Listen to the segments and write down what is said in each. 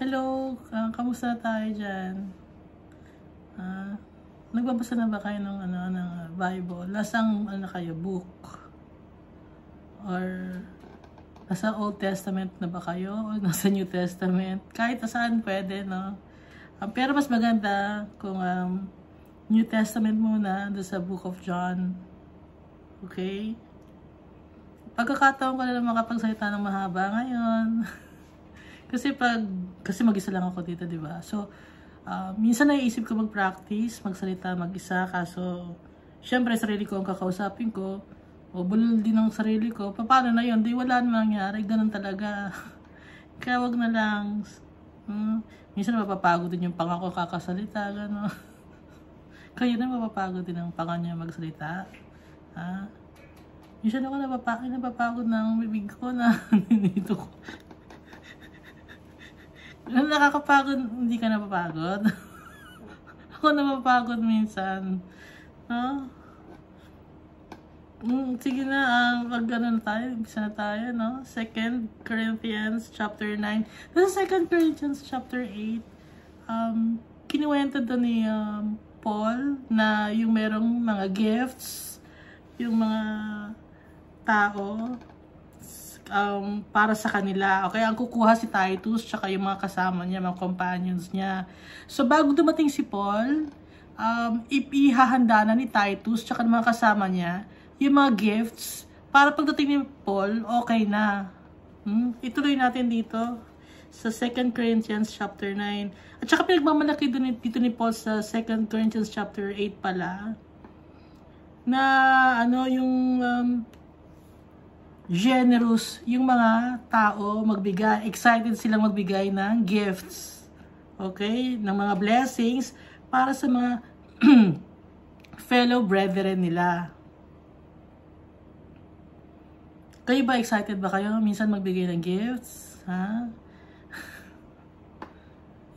Hello, kamusta tayo dyan? Nagbabasa na ba kayo ng, ng Bible? Nasang kayo, book? Or nasa Old Testament na ba kayo? O nasa New Testament? Kahit saan pwede, no? Pero mas maganda kung New Testament muna doon sa Book of John. Okay? Pagkakataon ko na lang makapagsalita ng mahaba ngayon. Kasi mag-isa lang ako dito, di ba? So, minsan naiisip ko mag-practice, magsalita mag-isa, kaso, syempre, sarili ko ang kakausapin ko, o bulol din ang sarili ko, paano na yun? Di wala namang nangyari, ganun talaga. Kaya wag na lang. Minsan mapapagod din yung pangako kakasalita, gano'n. Kayo na mapapagod din ang panga niya magsalita. Minsan ako napapagod ng bibig ko na nito ko. Nakakapagod, hindi ka napapagod? Ako napapagod minsan. Sige na, pag gano'n tayo, isa na tayo, no? 2 Corinthians chapter 9. Sa 2 Corinthians chapter 8, kinuwento doon ni Paul na yung merong mga gifts, yung mga tao, para sa kanila. Okay, ang kukuha si Titus tsaka yung mga kasama niya, mga companions niya. So bago dumating si Paul, ihahanda na ni Titus tsaka ng mga kasama niya yung mga gifts para pagdating ni Paul, okay na. Ituloy natin dito sa 2 Corinthians chapter 9. At saka pinagmamalaki dito ni Paul sa 2 Corinthians chapter 8 pala na yung generous yung mga tao magbigay, excited silang magbigay ng gifts, okay, ng mga blessings para sa mga fellow brethren nila. Kayo ba, excited ba kayo minsan magbigay ng gifts?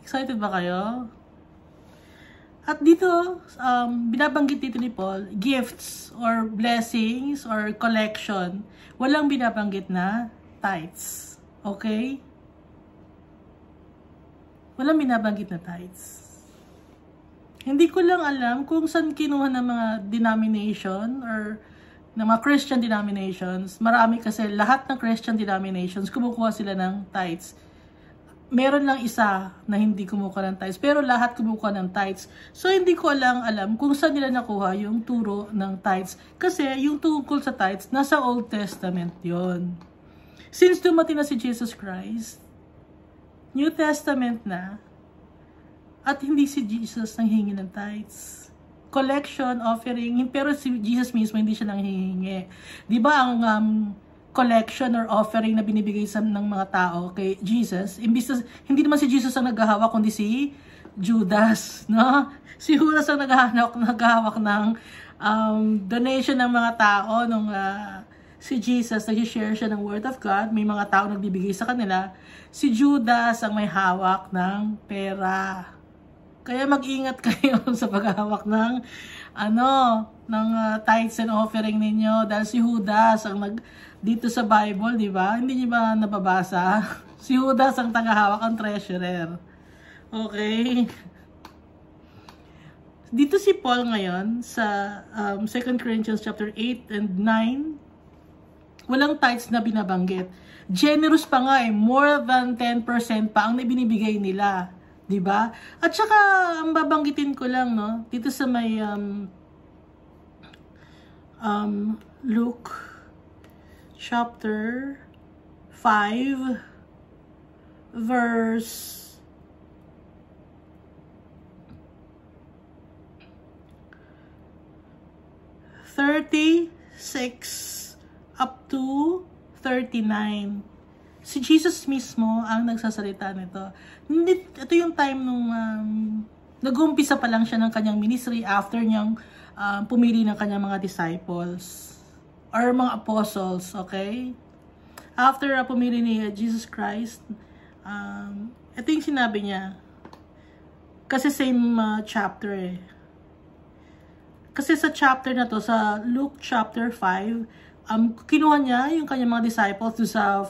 Excited ba kayo? At dito, binabanggit dito ni Paul, gifts or blessings or collection. Walang binabanggit na tithes. Okay? Walang binabanggit na tithes. Hindi ko lang alam kung saan kinuha ng mga denomination or ng mga Christian denominations. Marami kasi, lahat ng Christian denominations, kumukuha sila ng tithes. Meron lang isa na hindi kumukuha ng tithes, pero lahat kumukuha ng tithes. So, hindi ko alam kung saan nila nakuha yung turo ng tithes. Kasi, yung tungkol sa tithes, nasa Old Testament yon. Since dumating na si Jesus Christ, New Testament na, at hindi si Jesus nanghihingi ng tithes. Collection, offering, pero si Jesus mismo hindi siya nanghihingi. Di ba ang collection or offering na binibigay ng mga tao kay Jesus, imbis na, hindi naman si Jesus ang naghahawak, kundi si Judas, no? Si Judas ang naghahawak ng donation ng mga tao nung si Jesus, nag-share siya ng Word of God, may mga tao nagbibigay sa kanila, si Judas ang may hawak ng pera. Kaya mag-ingat kayo sa paghahawak ng tithes and offering ninyo, dahil si Judas ang dito sa Bible, di ba? Hindi niyo ba nababasa? Si Judas ang tagahawak, ang treasurer. Okay? Dito si Paul ngayon sa 2 Corinthians chapter 8 and 9, walang tithes na binabanggit. Generous pa nga more than 10% pa ang binibigay nila. Di ba? At saka, ang babanggitin ko lang, no? Dito sa may Luke chapter 5 verse 36 up to 39. Si Jesus mismo ang nagsasalita nito. Ito yung time nung nag-umpisa pa lang siya ng kanyang ministry after niyang pumili ng kanyang mga disciples or mga apostles, okay? After pumili ni Jesus Christ, ito yung sinabi niya. Kasi same chapter Kasi sa chapter na to, sa Luke chapter 5, kinuha niya yung kanyang mga disciples sa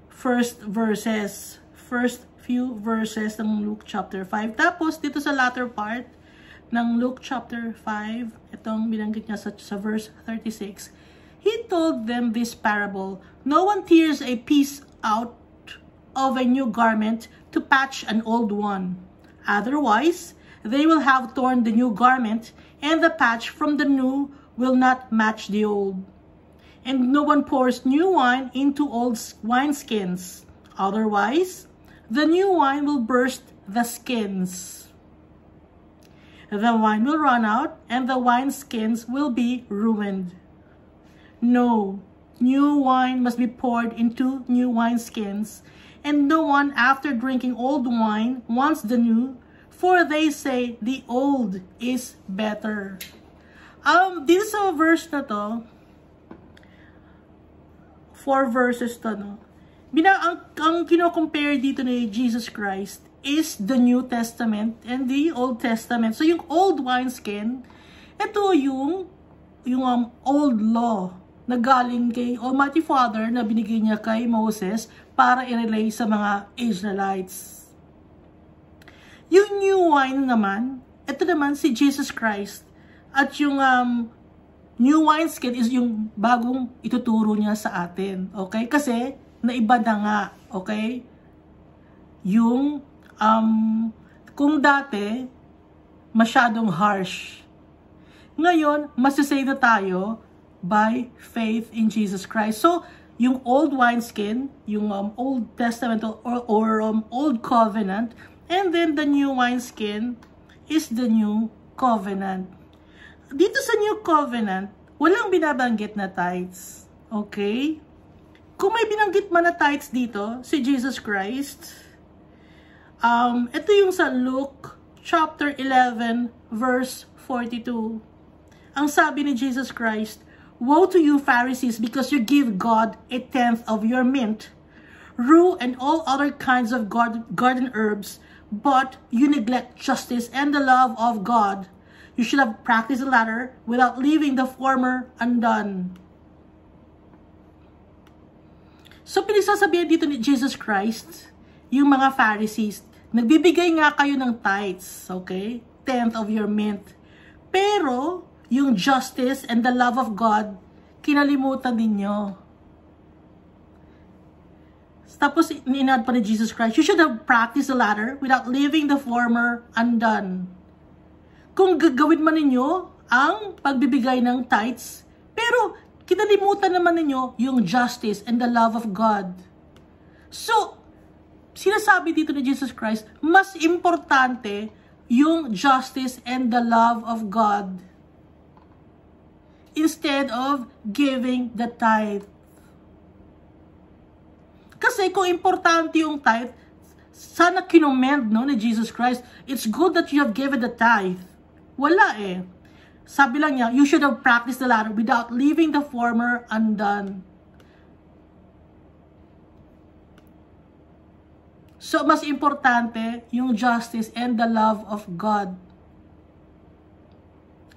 first verses, first few verses ng Luke chapter 5. Tapos, dito sa latter part ng Luke chapter 5, itong binanggit niya sa verse 36, He told them this parable, No one tears a piece out of a new garment to patch an old one. Otherwise, they will have torn the new garment, and the patch from the new will not match the old. And no one pours new wine into old wineskins. Otherwise, the new wine will burst the skins. The wine will run out, and the wineskins will be ruined. No, new wine must be poured into new wineskins, and no one after drinking old wine wants the new, for they say the old is better. Dito sa verse na to, 4 verses to, no? Ang kino-compare dito ni Jesus Christ is the New Testament and the Old Testament. So yung old wineskin, ito yung old law na galing kay Almighty Father na binigay niya kay Moses para i-relay sa mga Israelites. Yung new wine naman, ito naman si Jesus Christ. At yung new wineskin is yung bagong ituturo niya sa atin. Okay? Kasi naiba na nga. Okay? Yung kung dati masyadong harsh. Ngayon, masasay na tayo by faith in Jesus Christ. So, yung old wineskin, yung Old Testament or Old Covenant, and then the new wineskin is the New Covenant. Dito sa New Covenant, walang binabanggit na tithes. Okay? Kung may binanggit man na tithes dito, si Jesus Christ, ito yung sa Luke chapter 11 verse 42. Ang sabi ni Jesus Christ, Woe to you Pharisees, because you give God 1/10 of your mint, rue and all other kinds of garden herbs, but you neglect justice and the love of God. You should have practiced the latter without leaving the former undone. So, pinagsasabihan dito ni Jesus Christ, yung mga Pharisees, nagbibigay nga kayo ng tithes, okay? 1/10 of your mint. Pero, yung justice and the love of God, kinalimutan ninyo. Tapos, ininad pa ni Jesus Christ, you should have practiced the latter without leaving the former undone. Kung gagawin man ninyo ang pagbibigay ng tithes, pero kinalimutan naman ninyo yung justice and the love of God. So, sinasabi dito ni Jesus Christ, mas importante yung justice and the love of God instead of giving the tithe. Kasi kung importante yung tithe, sana kinumend, no, ni Jesus Christ, it's good that you have given the tithe. Wala eh. Sabi lang niya, you should have practiced the latter without leaving the former undone. So, mas importante yung justice and the love of God.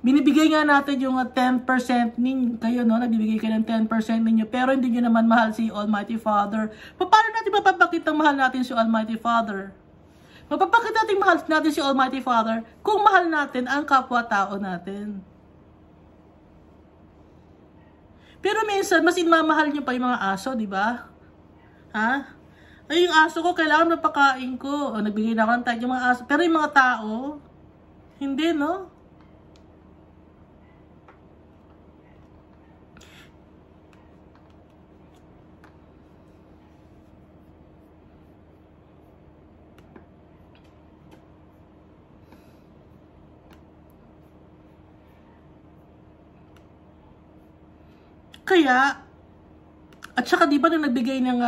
Binibigay nga natin yung 10% ninyo, kayo, no? Nagbibigay kayo ng 10% ninyo, pero hindi nyo naman mahal si Almighty Father. Paano natin mapapakita mahal natin si Almighty Father? Mapapakita natin mahal natin si Almighty Father kung mahal natin ang kapwa-tao natin. Pero minsan, mas inmamahal nyo pa yung mga aso, di ba? Ha? Ay, yung aso ko, kailangan mapakain ko. O, nagbigay na ako ng tithe yung mga aso. Pero yung mga tao, hindi, no? Kaya, at saka di ba nung nagbigay ng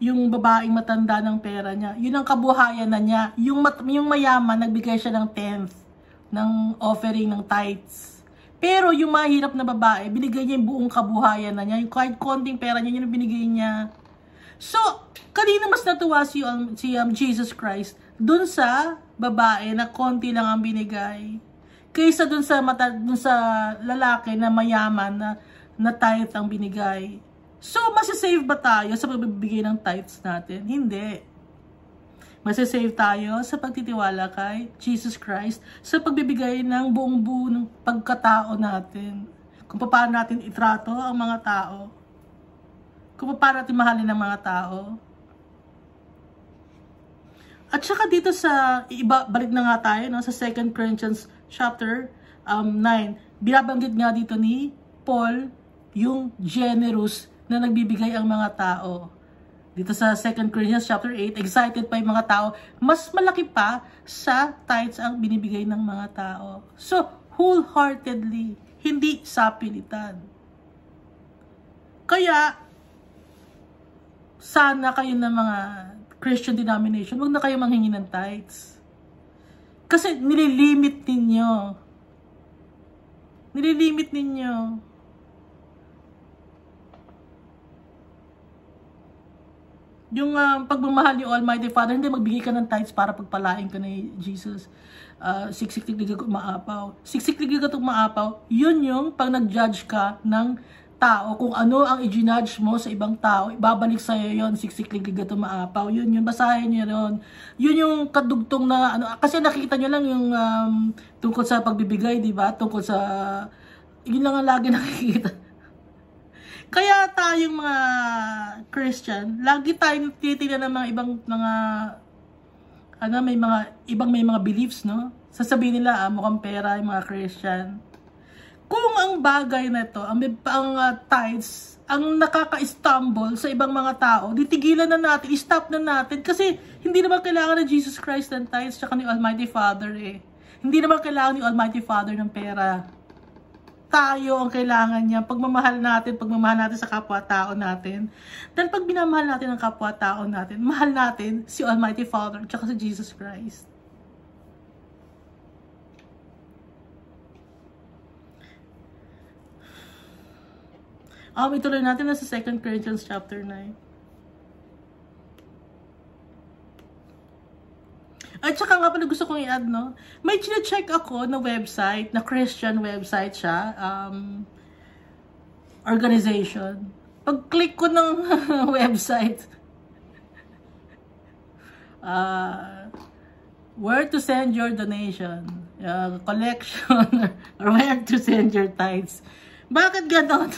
yung babaeng matanda ng pera niya, yun ang kabuhayan na niya. Yung mayaman, nagbigay siya ng 10th ng offering ng tithes. Pero yung mahirap na babae, binigay niya yung buong kabuhayan na niya. Yung kahit konting pera niya, yun ang binigay niya. So, kanina mas natuwa si Jesus Christ dun sa babae na konti lang ang binigay. Kaysa dun sa lalaki na mayaman na tithe ang binigay. So, masasave ba tayo sa pagbibigay ng tithes natin? Hindi. Masasave tayo sa pagtitiwala kay Jesus Christ, sa pagbibigay ng buong-buo ng pagkatao natin. Kung paano natin itrato ang mga tao. Kung paano natin mahalin ang mga tao. At saka dito sa, balik na nga tayo, no, sa 2 Corinthians chapter 9, binabanggit nga dito ni Paul yung generous na nagbibigay ang mga tao. Dito sa 2 Corinthians chapter 8, excited pa yung mga tao. Mas malaki pa sa tithes ang binibigay ng mga tao. So, wholeheartedly, hindi sa pilitan. Kaya, sana kayo ng mga Christian denomination, huwag na kayo manghingi ng tithes. Kasi nililimit ninyo. Nililimit ninyo. Yung pagmamahal ni Almighty Father, hindi magbigay ka ng tithes para pagpalain ka ni Jesus. Siksik-lig ka umaapaw. Siksik-lig ka umaapaw, yun yung pag nag-judge ka ng tao, kung ano ang i-judge mo sa ibang tao, ibabalik sa'yo yun, siksik-lig ka umaapaw. Yun, basahin nyo yun. Yun yung kadugtong na, ano, kasi nakikita nyo lang yung tungkol sa pagbibigay, di ba? Tungkol sa, yun lang ang lagi nakikita. Kaya tayong mga Christian, lagi tayong titignan ng mga ibang mga may mga beliefs, no? Sasabihin nila, mukhang pera yung mga Christian. Kung ang bagay na ito, ang tithes, ang nakaka-stumble sa ibang mga tao, ditigilan na natin, stop na natin, kasi hindi naman kailangan ng Jesus Christ ng tithes tsaka ni Almighty Father eh. Hindi naman kailangan ni Almighty Father ng pera. Tayo ang kailangan niya, pagmamahal natin sa kapwa-tao natin. Dahil pag binamahal natin ang kapwa-tao natin, mahal natin si Almighty Father at si Jesus Christ. Ituloy natin na sa 2 Corinthians chapter 9. At saka nga pala gusto kong i-add, no? May chine-check ako na website, na Christian website siya, organization. Pag-click ko ng website, where to send your donation, collection, or where to send your tithes. Bakit ganon?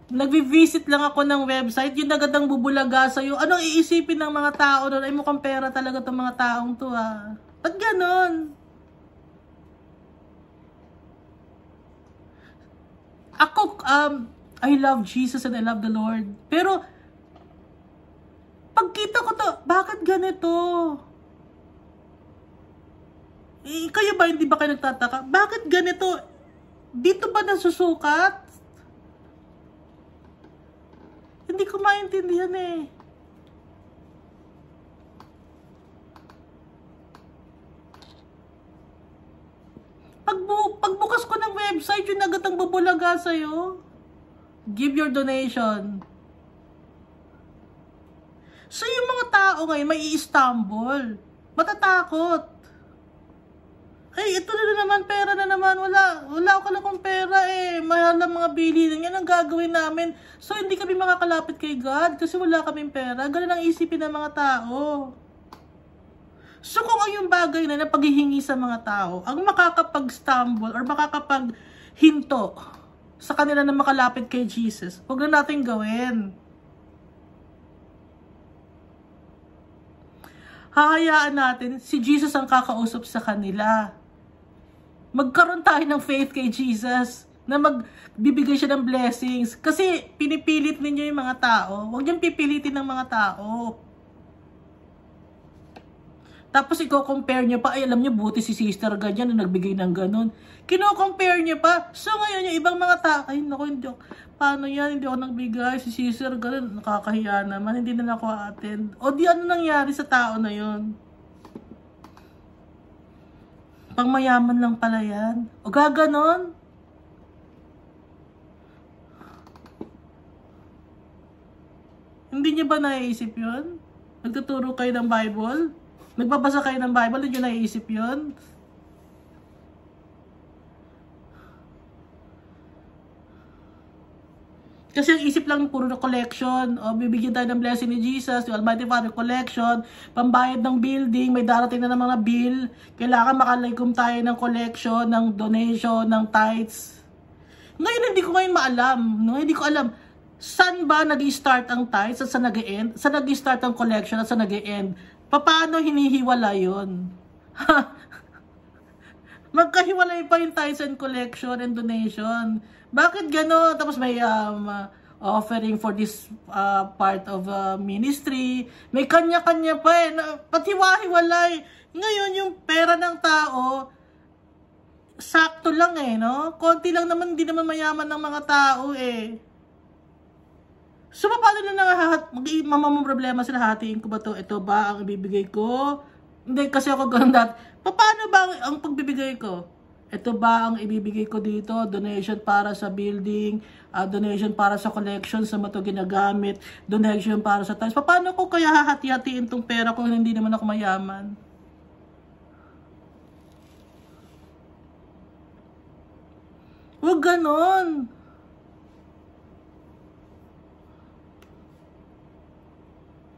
Nagvi-visit lang ako ng website, yun agad ang bubulaga sa'yo. Anong iisipin ng mga tao doon? Ay, mukhang pera talaga itong mga taong to, ah. Ba't ganon? Ako, I love Jesus and I love the Lord. Pero, pagkita ko to, bakit ganito? Kayo ba, hindi ba kayo nagtataka? Bakit ganito? Dito ba nasusukat? Hindi ko maintindihan eh. Pagbukas ko ng website, yun agad ang bubulaga sa'yo. Give your donation. So yung mga tao ngayon, may i-stumble. Matatakot. Ay, ito na naman, pera na naman. Wala ako lang kung pera eh. Mahal ng mga bilihin. Yan ang gagawin namin. So, hindi kami makakalapit kay God kasi wala kaming pera. Ganun ang isipin ng mga tao. So, kung ang yung bagay na paghihingi sa mga tao, ang makakapag-stumble or makakapag-hinto sa kanila na makalapit kay Jesus, huwag na natin gawin. Hahayaan natin si Jesus ang kakausap sa kanila. Magkaroon tayo ng faith kay Jesus na magbibigay siya ng blessings. Kasi pinipilit ninyo yung mga tao. Huwag niyong pipilitin ng mga tao. Tapos i-compare niyo pa, ay alam niyo buti si sister ganyan na nagbigay ng ganun. Kino-compare niyo pa. So ngayon yung ibang mga tao, ay naku, hindi ako, paano yan, hindi ako nagbigay, si sister ganun, nakakahiya naman, hindi na ako attend. O di ano nangyari sa tao na yun? Pang mayaman lang pala yan. O gaganon. Hindi niyo ba naiisip yun? Nagtuturo kayo ng Bible? Nagbabasa kayo ng Bible, hindi niyo naiisip yun? Kasi ang isip lang puro na collection. O, bibigyan tayo ng blessing ni Jesus, yung Almighty Father collection, pambayad ng building, may darating na ng mga bill. Kailangan makalagom tayo ng collection, ng donation, ng tithes. Ngayon, hindi ko maalam. No? Hindi ko alam. Saan ba nag-start ang tithes at saan nag-end? Saan nag-start ang collection at saan nag-end? Paano hinihiwala yun? Magkahiwalay pa yung tithes and collection and donation. Bakit gano'n? Tapos may offering for this part of ministry. May kanya-kanya pa eh. Patiwa-hiwalay. Ngayon, yung pera ng tao, sakto lang eh, no? Konti lang naman, hindi naman mayaman ng mga tao eh. So, paano na mamamong problema sila, hatiin ko ba to? Ito ba ang ibibigay ko? Hindi, kasi ako ganun dati. Paano ba ang pagbibigay ko? Ito ba ang ibibigay ko dito? Donation para sa building, donation para sa collection, sa mato ginagamit, donation para sa times. Paano ko kaya hahati-hatiin tong pera kung hindi naman ako mayaman? Huwag ganon.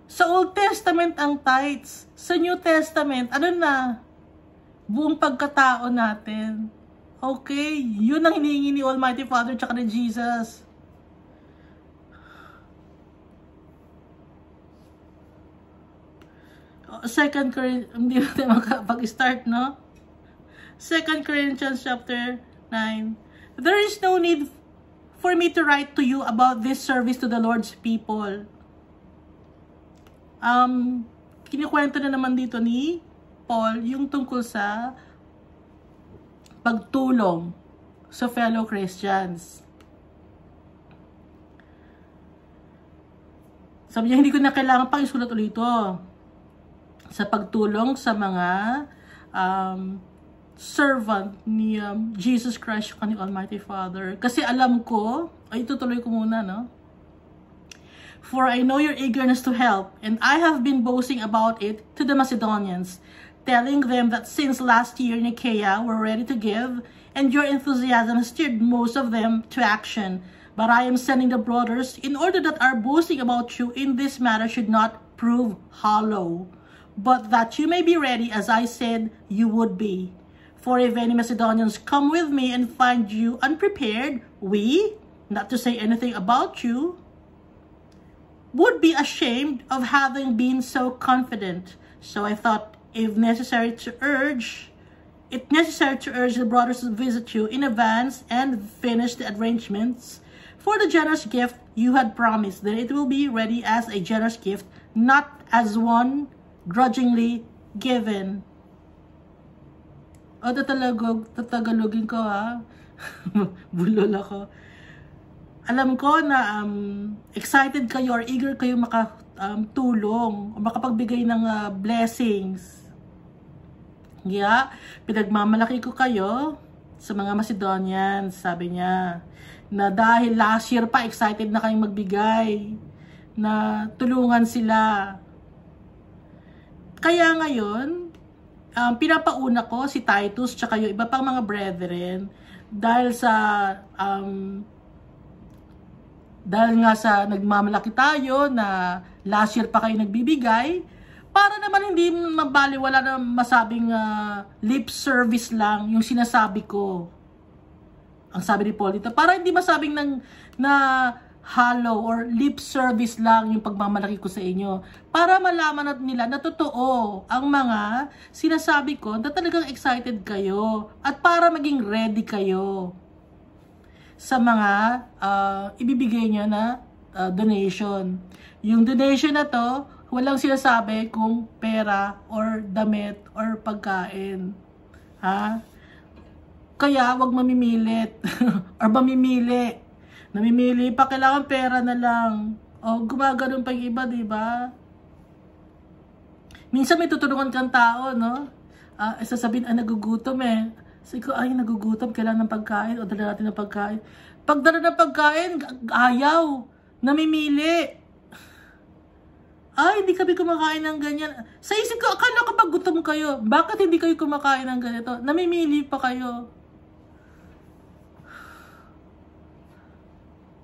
Sa Old Testament ang tithes. Sa New Testament, ano na? Buong pagkatao natin. Okay, yun ang hinihingi ni Almighty Father tsaka ni Jesus. Second Corinthians, hindi natin makapag-start, no? 2 Corinthians chapter 9. There is no need for me to write to you about this service to the Lord's people. Kinikwento na naman dito ni Paul yung tungkol sa pagtulong sa fellow Christians. Sabi niya, hindi ko na kailangan pang isulat ulit ito sa pagtulong sa mga servant ni Jesus Christ, ni Almighty Father. Kasi alam ko, ay tutuloy ko muna, no? For I know your eagerness to help, and I have been boasting about it to the Macedonians, telling them that since last year in Achaia were ready to give, and your enthusiasm has stirred most of them to action. But I am sending the brothers in order that our boasting about you in this matter should not prove hollow, but that you may be ready as I said you would be. For if any Macedonians come with me and find you unprepared, we, not to say anything about you, would be ashamed of having been so confident. So I thought, if necessary to urge the brothers to visit you in advance and finish the arrangements for the generous gift you had promised, that it will be ready as a generous gift, not as one grudgingly given. O, tatagalogin ko ha. Bulol ako. Alam ko na excited kayo or eager kayo makatulong o makapagbigay ng blessings. Yeah, pinagmamalaki ko kayo sa mga Macedonians, sabi niya, na dahil last year pa excited na kayong magbigay, na tulungan sila. Kaya ngayon, pinapauna ko si Titus tsaka yung iba pang mga brethren dahil nga sa nagmamalaki tayo na last year pa kayo nagbibigay, para naman hindi mabaliwala na masabing lip service lang yung sinasabi ko. Ang sabi ni Paul dito, para hindi masabing na hollow or lip service lang yung pagmamalaki ko sa inyo. Para malaman nila na totoo ang mga sinasabi ko na talagang excited kayo at para maging ready kayo sa mga ibibigay nyo na donation. Yung donation na to, walang sinasabi kung pera or damit or pagkain. Ha? Kaya wag mamimilit or mamimili. Namimili pa, kailangan pera na lang. O gumagano'n pa yung iba, di ba? Minsan may tutulungan kang tao, no? Sasabihin, nagugutom eh. Sabi ko, ay, nagugutom, kailangan ng pagkain, o dala natin ng pagkain. Pag dala ng pagkain, ayaw, namimili. Ay, hindi kami kumakain ng ganyan. Sa isip ko, akala ko pag gutom kayo, bakit hindi kayo kumakain ng ganito? Namimili pa kayo.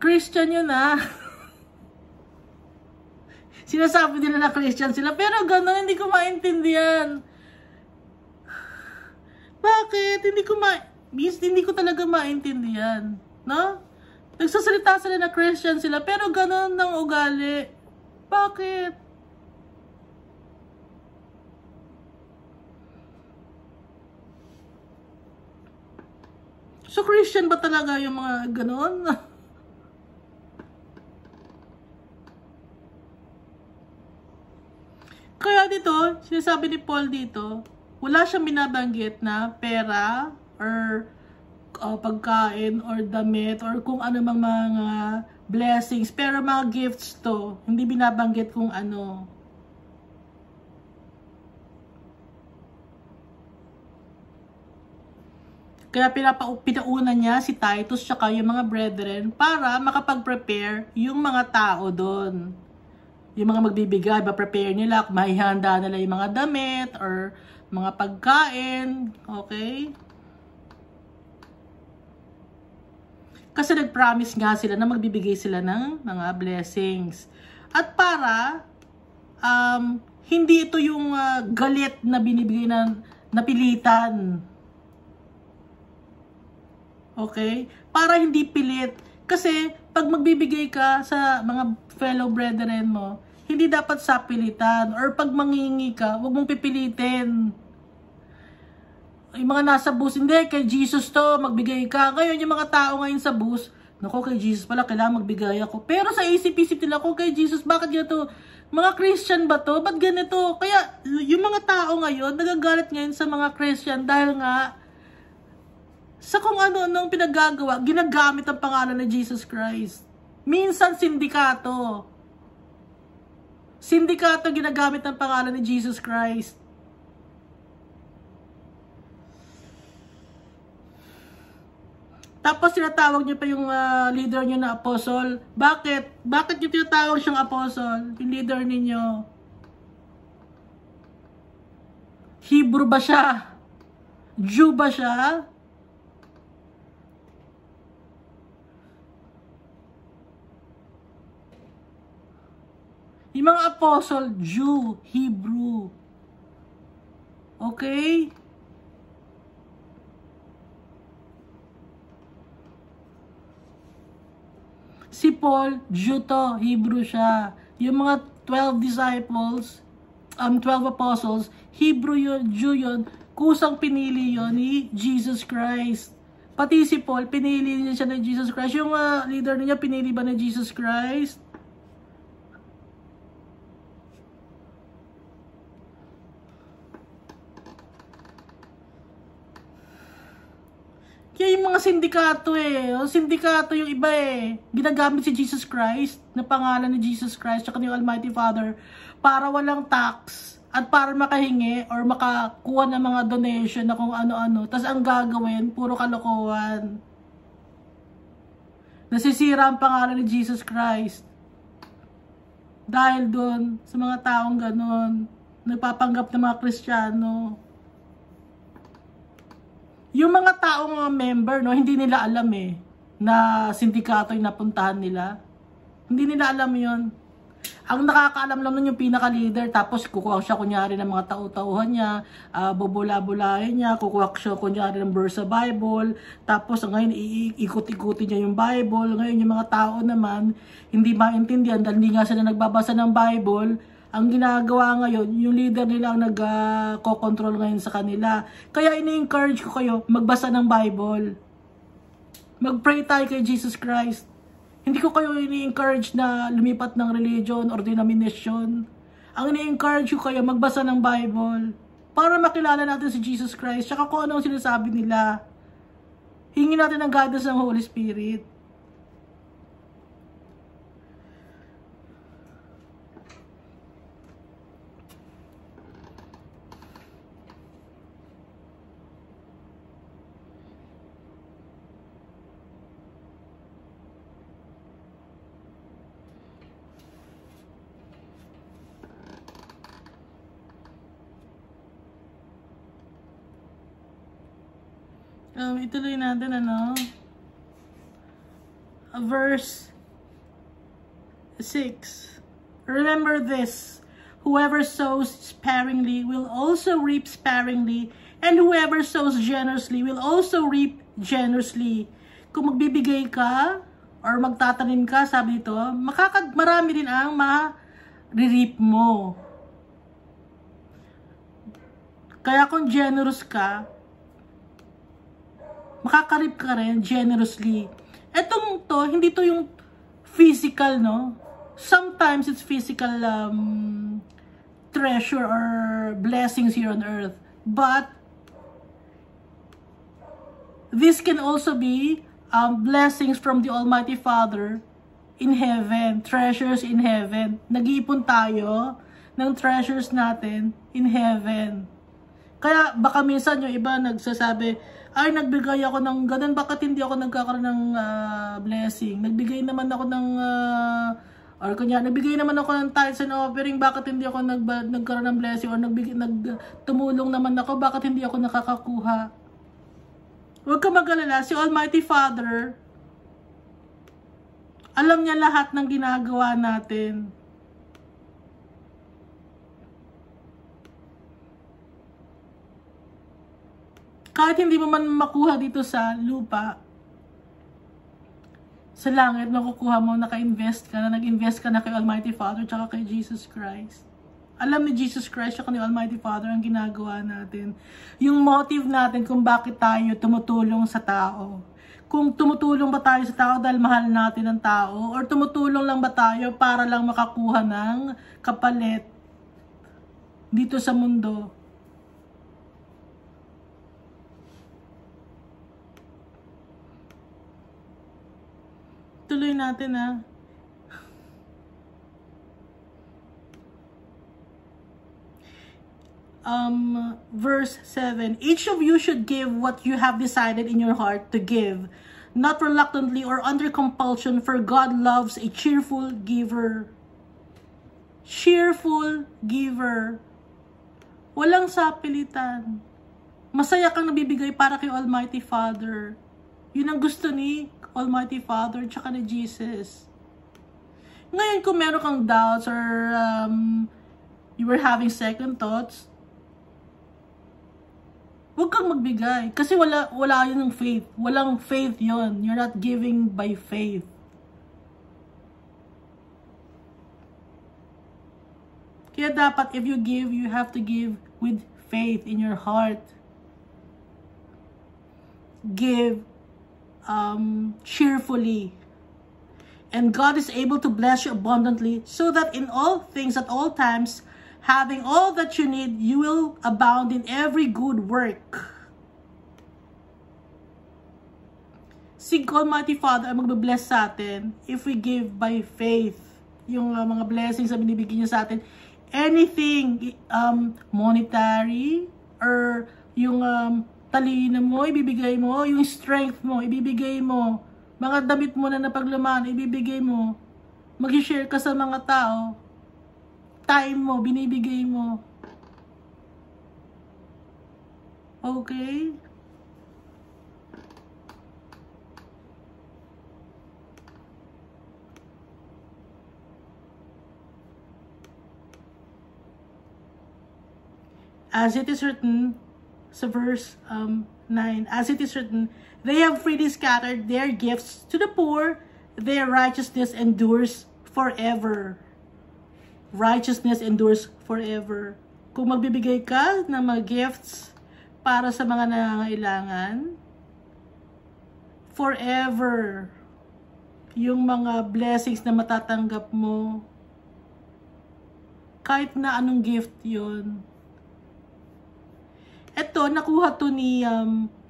Christian yun Sinasabi nila na Christian sila, pero gano'n, hindi ko maintindihan. Bakit? Hindi ko talaga maintindihan. No? Nagsasalita sila na Christian sila, pero gano'n ng ugali. Bakit? So, Christian ba talaga yung mga gano'n? Kaya dito, sinasabi ni Paul dito, wala siyang binabanggit na pera or pagkain or damit or kung ano mang mga blessings, pero mga gifts to, hindi binabanggit kung ano. Kaya pinauna niya si Titus tsaka yung mga brethren para makapag-prepare yung mga tao doon. Yung mga magbibigay, prepare nila, mahihanda nila yung mga damit or mga pagkain, okay? Kasi nag-promise nga sila na magbibigay sila ng mga blessings. At para hindi ito yung galit na binibigay na napilitan. Okay? Para hindi pilit. Kasi pag magbibigay ka sa mga fellow brethren mo, hindi dapat sa pilitan. Or pag mangingi ka, huwag mong pipilitin. Yung mga nasa bus, hindi, kay Jesus to, magbigay ka. Ngayon, yung mga tao ngayon sa bus, naku, kay Jesus pala, kailangan magbigay ako. Pero sa isip-isip nila, kung kay Jesus, bakit ganito? Mga Christian ba to? Ba't ganito? Kaya, yung mga tao ngayon, nagagalit ngayon sa mga Christian dahil nga, sa kung ano-anong pinagagawa, ginagamit ang pangalan ni Jesus Christ. Minsan, sindikato. Sindikato ginagamit ang pangalan ni Jesus Christ. Tapos tinatawag niyo pa yung leader niyo na apostle. Bakit? Bakit niyo tinatawag siyang apostle? Yung leader ninyo. Hebrew ba siya? Jew ba siya? Yung mga apostle, Jew, Hebrew. Okay? Si Paul, Jew to, Hebrew siya. Yung mga 12 disciples, 12 apostles, Hebrew yun, Jew yun, kusang pinili yun ni Jesus Christ. Pati si Paul, pinili niya siya ni Jesus Christ. Yung leader niya, pinili ba ni Jesus Christ? Kaya yung mga sindikato sindikato yung iba ginagamit si Jesus Christ, na pangalan ni Jesus Christ, tsaka ni Almighty Father, para walang tax, at para makahingi or makakuha ng mga donation na kung ano-ano. Tapos ang gagawin, puro kalokohan. Nasisira ang pangalan ni Jesus Christ. Dahil doon, sa mga taong ganon, nagpapanggap ng mga Kristiyano. Yung mga taong member, hindi nila alam na sindikato yung napuntahan nila. Hindi nila alam yon. Ang nakakaalam lang nun yung pinaka-leader, tapos kukuha siya kunyari ng mga tauhan niya, bubula-bulahin niya, kukuha siya kunyari ng verse sa Bible, tapos ngayon iikot-ikutin niya yung Bible. Ngayon yung mga tao naman, hindi maintindihan dahil hindi nga sila nagbabasa ng Bible. Ang ginagawa ngayon, yung leader nila ang nag-co-control ngayon sa kanila. Kaya ini-encourage ko kayo, magbasa ng Bible. Mag-pray tayo kay Jesus Christ. Hindi ko kayo ini-encourage na lumipat ng religion or denomination. Ang ini-encourage ko kayo, magbasa ng Bible. Para makilala natin si Jesus Christ. Tsaka kung ano ang sinasabi nila. Hingin natin ang guidance ng Holy Spirit. Ituloy natin verse 6. Remember this, whoever sows sparingly will also reap sparingly, and whoever sows generously will also reap generously. Kung magbibigay ka, or magtatanim ka, sabi dito, marami rin ang ma-reap mo. Kaya kung generous ka, makakarip ka rin generously. Etong to, hindi to yung physical, no? Sometimes it's physical treasure or blessings here on earth. But this can also be blessings from the Almighty Father in heaven, treasures in heaven. Nag-iipon tayo ng treasures natin in heaven. Kaya baka minsan yung iba nagsasabi, ay nagbigay ako ng ganun, bakit hindi ako nagkakaroon ng blessing? Nagbigay naman ako ng, or kunya, nagbigay naman ako ng tithes and offering, bakit hindi ako nagkaroon ng blessing? Or tumulong naman ako, bakit hindi ako nakakakuha? Huwag ka mag-alala, si Almighty Father, alam niya lahat ng ginagawa natin. Kahit hindi mo man makuha dito sa lupa, sa langit, nakukuha mo, naka-invest ka na, nag-invest ka na kay Almighty Father, tsaka kay Jesus Christ. Alam ni Jesus Christ, tsaka ni Almighty Father, ang ginagawa natin. Yung motive natin kung bakit tayo tumutulong sa tao. Kung tumutulong ba tayo sa tao dahil mahal natin ang tao, or tumutulong lang ba tayo para lang makakuha ng kapalit dito sa mundo. Tuloy natin verse 7. Each of you should give what you have decided in your heart to give, not reluctantly or under compulsion, for God loves a cheerful giver. Cheerful giver. Walang sapilitan. Masaya kang nabibigay para kay Almighty Father. Yun ang gusto ni Almighty Father tsaka ni Jesus. Ngayon kung meron kang doubts or you were having second thoughts, huwag kang magbigay. Kasi wala yun ng faith. Walang faith yun. You're not giving by faith. Kaya dapat if you give, you have to give with faith in your heart. Give cheerfully. And God is able to bless you abundantly, so that in all things at all times, having all that you need, you will abound in every good work. Si Almighty Father ang magbe-bless sa atin if we give by faith. Yung mga blessings na binibigyan niya sa atin. Anything, monetary, or yung talino mo, ibibigay mo. Yung strength mo, ibibigay mo. Mga damit mo na napaglaman, ibibigay mo. Mag-share ka sa mga tao. Time mo, binibigay mo. Okay? As it is written, sa verse 9, as it is written, they have freely scattered their gifts to the poor, their righteousness endures forever. Righteousness endures forever. Kung magbibigay ka ng mga gifts para sa mga nangangailangan, forever yung mga blessings na matatanggap mo, kahit na anong gift yun. Ito, nakuha to ni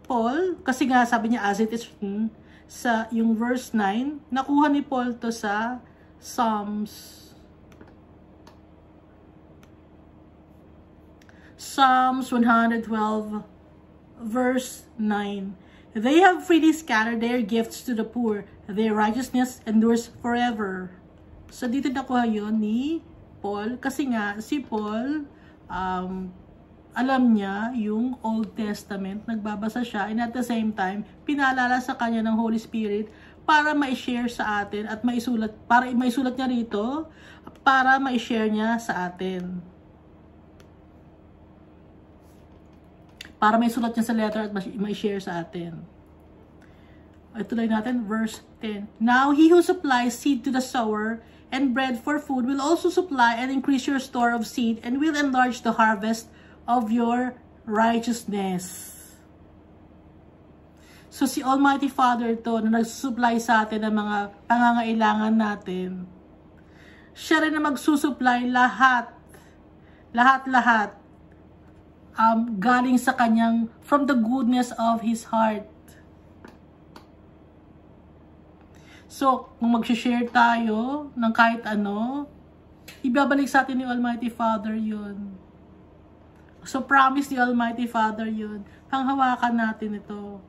Paul, kasi nga sabi niya as it is written, sa yung verse 9, nakuha ni Paul to sa Psalms 112 verse 9. They have freely scattered their gifts to the poor, their righteousness endures forever. So dito nakuha yun ni Paul, kasi nga si Paul alam niya yung Old Testament, nagbabasa siya, and at the same time, pinaalala sa kanya ng Holy Spirit para ma-share sa atin at maisulat, para maisulat niya rito, para ma-share niya sa atin. Para maisulat niya sa letter at ma-share sa atin. Ituloy natin, verse 10. Now, he who supplies seed to the sower and bread for food will also supply and increase your store of seed and will enlarge the harvest of your righteousness. So, si Almighty Father to na nagsusupply sa atin ng mga pangangailangan natin. Siya rin na magsusupply lahat galing sa kanyang, from the goodness of His heart. So, kung mag-share tayo ng kahit ano, ibabalik sa atin ni Almighty Father yun. So, promise ni Almighty Father yun. Panghawakan natin ito.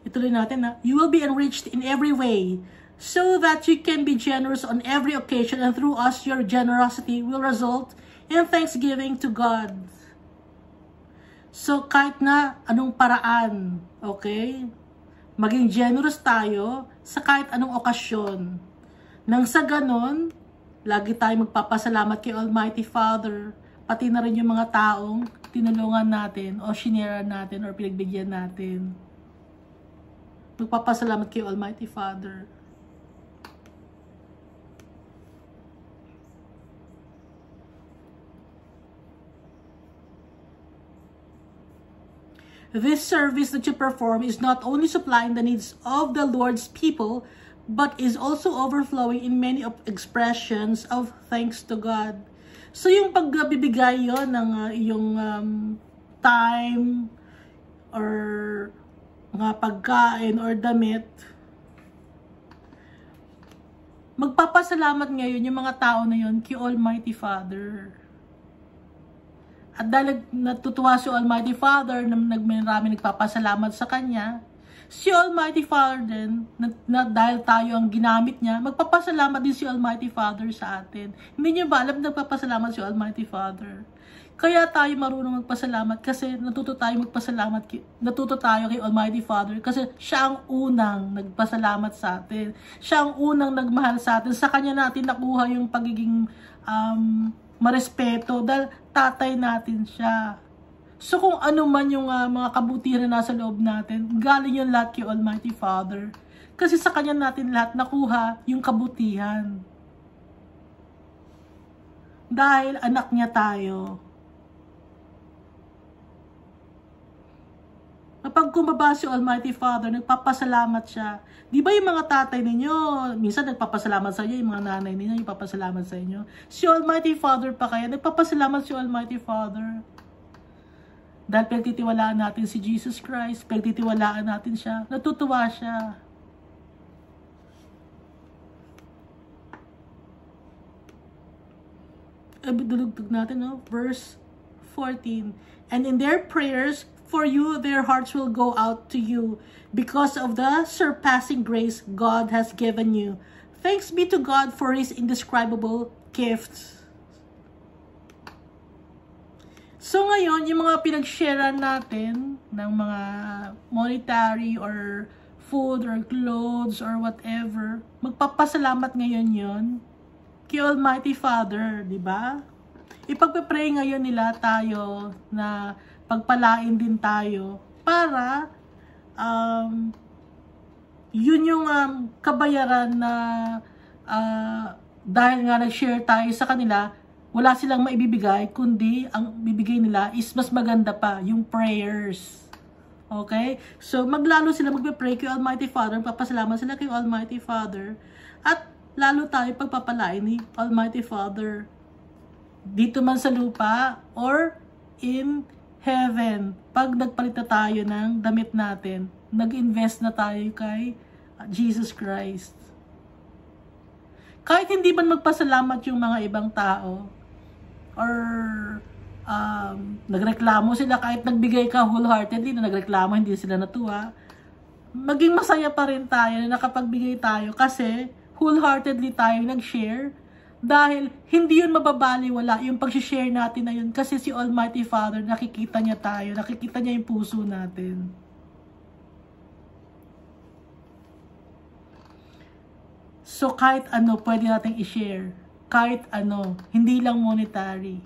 Ituloy natin na, you will be enriched in every way, so that you can be generous on every occasion, and through us, your generosity will result in thanksgiving to God. So, kahit na anong paraan, okay? Maging generous tayo sa kahit anong okasyon. Nang sa ganon, lagi tayo magpapasalamat kay Almighty Father, pati na rin yung mga taong tinulungan natin, o shinera natin, o pinagbigyan natin. Magpapasalamat kay Almighty Father. This service that you perform is not only supplying the needs of the Lord's people, but is also overflowing in many expressions of thanks to God. So yung pagbibigay yon ng iyong time or mga pagkain or damit, magpapasalamat ngayon yung mga tao na yon kay Almighty Father. At dahil natutuwa si Almighty Father na marami nagpapasalamat sa Kanya, si Almighty Father din, na dahil tayo ang ginamit niya, magpapasalamat din si Almighty Father sa atin. Hindi niyo ba alam na nagpapasalamat si Almighty Father? Kaya tayo marunong magpasalamat kasi natuto tayo kay Almighty Father kasi siya ang unang nagpasalamat sa atin. Siya ang unang nagmahal sa atin. Sa Kanya natin nakuha yung pagiging marespeto dahil tatay natin siya. So kung ano man yung mga kabutihan na nasa loob natin, galing yun lahat kay Almighty Father. Kasi sa Kanya natin lahat nakuha yung kabutihan. Dahil anak niya tayo. Kapag kumaba si Almighty Father, nagpapasalamat siya. Di ba yung mga tatay ninyo, minsan nagpapasalamat sa inyo, yung mga nanay ninyo, nagpapasalamat sa inyo. Si Almighty Father pa kaya, nagpapasalamat si Almighty Father. Dahil pagtitiwalaan natin si Jesus Christ, pagtitiwalaan natin siya, natutuwa siya. Dulugtog natin, no? Verse 14. And in their prayers for you, their hearts will go out to you because of the surpassing grace God has given you. Thanks be to God for His indescribable gifts. So ngayon, yung mga pinag-sharean natin ng mga monetary or food or clothes or whatever, magpapasalamat ngayon yon kay Almighty Father, di ba? Ipagpe-pray ngayon nila tayo na pagpalain din tayo para yun yung kabayaran na dahil nga nag-share tayo sa kanila, wala silang maibibigay, kundi ang bibigay nila is mas maganda pa, yung prayers. Okay? So, maglalo sila magpe-pray kay Almighty Father, papasalamat sila kay Almighty Father, at lalo tayo pagpapalain ni Almighty Father. Dito man sa lupa, or in heaven, pag nagpalit na tayo ng damit natin, nag-invest na tayo kay Jesus Christ. Kahit hindi man magpasalamat yung mga ibang tao, or nagreklamo sila, kahit nagbigay ka wholeheartedly na nagreklamo, hindi sila natuwa, maging masaya pa rin tayo na nakapagbigay tayo kasi wholeheartedly tayo nag-share Dahil hindi yun mababaliwala yung pag-share natin na yun. Kasi si Almighty Father, nakikita niya tayo. Nakikita niya yung puso natin. So kahit ano, pwede natin i-share. Kahit ano, hindi lang monetary.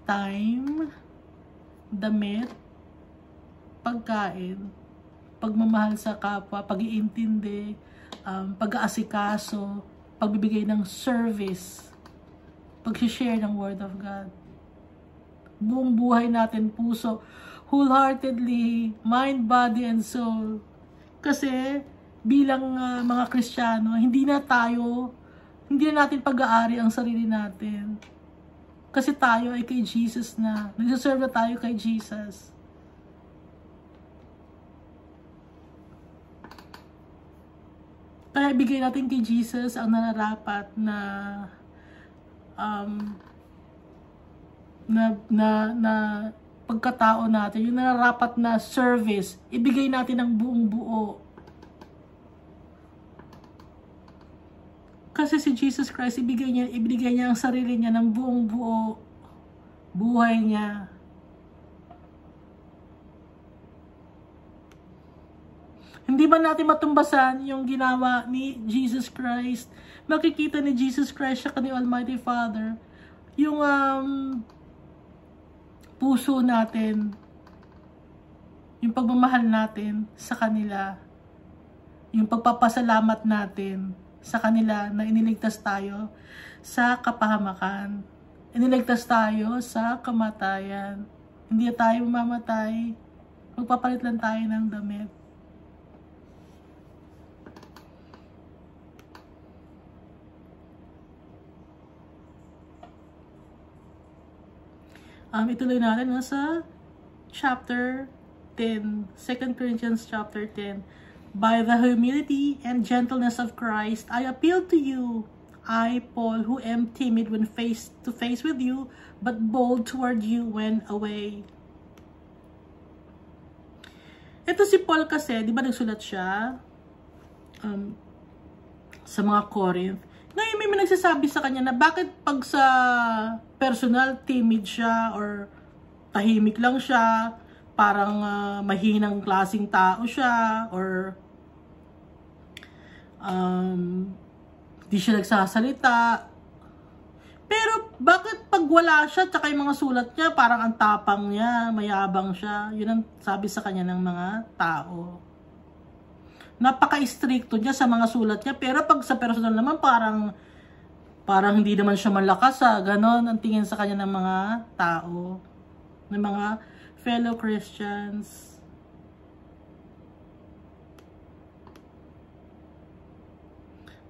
Time, damit, pagkain, pagmamahal sa kapwa, pag-iintindi, pag-aasikaso, pagbibigay ng service, pag-share ng Word of God. Buong buhay natin, puso, wholeheartedly, mind, body, and soul. Kasi, bilang mga Kristiyano, hindi na natin pag-aari ang sarili natin. Kasi tayo ay kay Jesus na. Nag-serve na tayo kay Jesus. Kaya ibigay natin kay Jesus ang nararapat na pagkatao natin, yung nararapat na service, ibigay natin ang buong buo. Kasi si Jesus Christ, ibigay niya ang sarili niya ng buong buo, buhay niya. Hindi ba natin matumbasan yung ginawa ni Jesus Christ? Makikita ni Jesus Christ siya ni Almighty Father. Yung puso natin, yung pagmamahal natin sa kanila, yung pagpapasalamat natin sa kanila na iniligtas tayo sa kapahamakan. Iniligtas tayo sa kamatayan. Hindi tayo mamamatay. Magpapalit lang tayo ng damit. Ituloy natin sa chapter 10, 2 Corinthians chapter 10. By the humility and gentleness of Christ, I appeal to you, I, Paul, who am timid when face to face with you, but bold toward you when away. Ito si Paul kasi, di ba nagsulat siya sa mga Corinth. Ngayon may nagsasabi sa kanya na bakit pag sa personal, timid siya or tahimik lang siya, parang mahinang klaseng tao siya, or di siya nagsasalita. Pero bakit pag wala siya, tsaka yung mga sulat niya, parang ang tapang niya, mayabang siya. Yun ang sabi sa kanya ng mga tao. Napaka-stricto niya sa mga sulat niya, pero pag sa personal naman, parang hindi naman siya malakas, ganon ang tingin sa kanya ng mga tao, ng mga fellow Christians.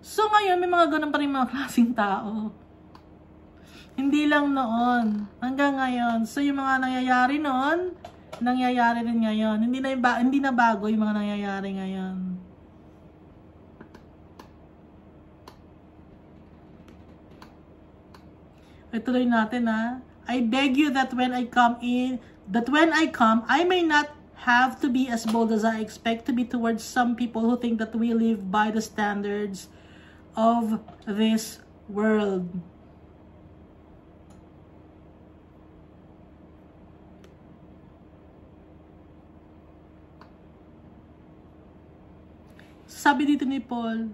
So ngayon, may mga ganon pa rin mga klaseng tao. Hindi lang noon, hanggang ngayon. So yung mga nangyayari noon, nangyayari rin ngayon. Hindi na bago yung mga nangyayari ngayon. Ituloy natin I beg you that when I come, I may not have to be as bold as I expect to be towards some people who think that we live by the standards of this world. Sabi dito ni Paul,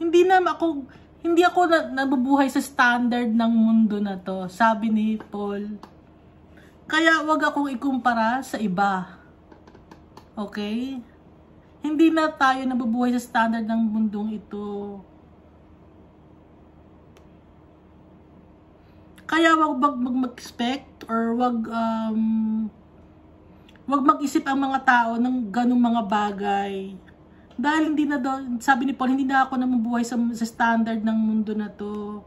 hindi ako nabubuhay sa standard ng mundo na to, sabi ni Paul. Kaya wag akong ikumpara sa iba. Okay? Hindi na tayo nabubuhay sa standard ng mundong ito. Kaya wag mag-expect or wag mag-isip ang mga tao ng ganung mga bagay. Dahil hindi na doon, sabi ni Paul, hindi na ako namubuhay sa standard ng mundo na to.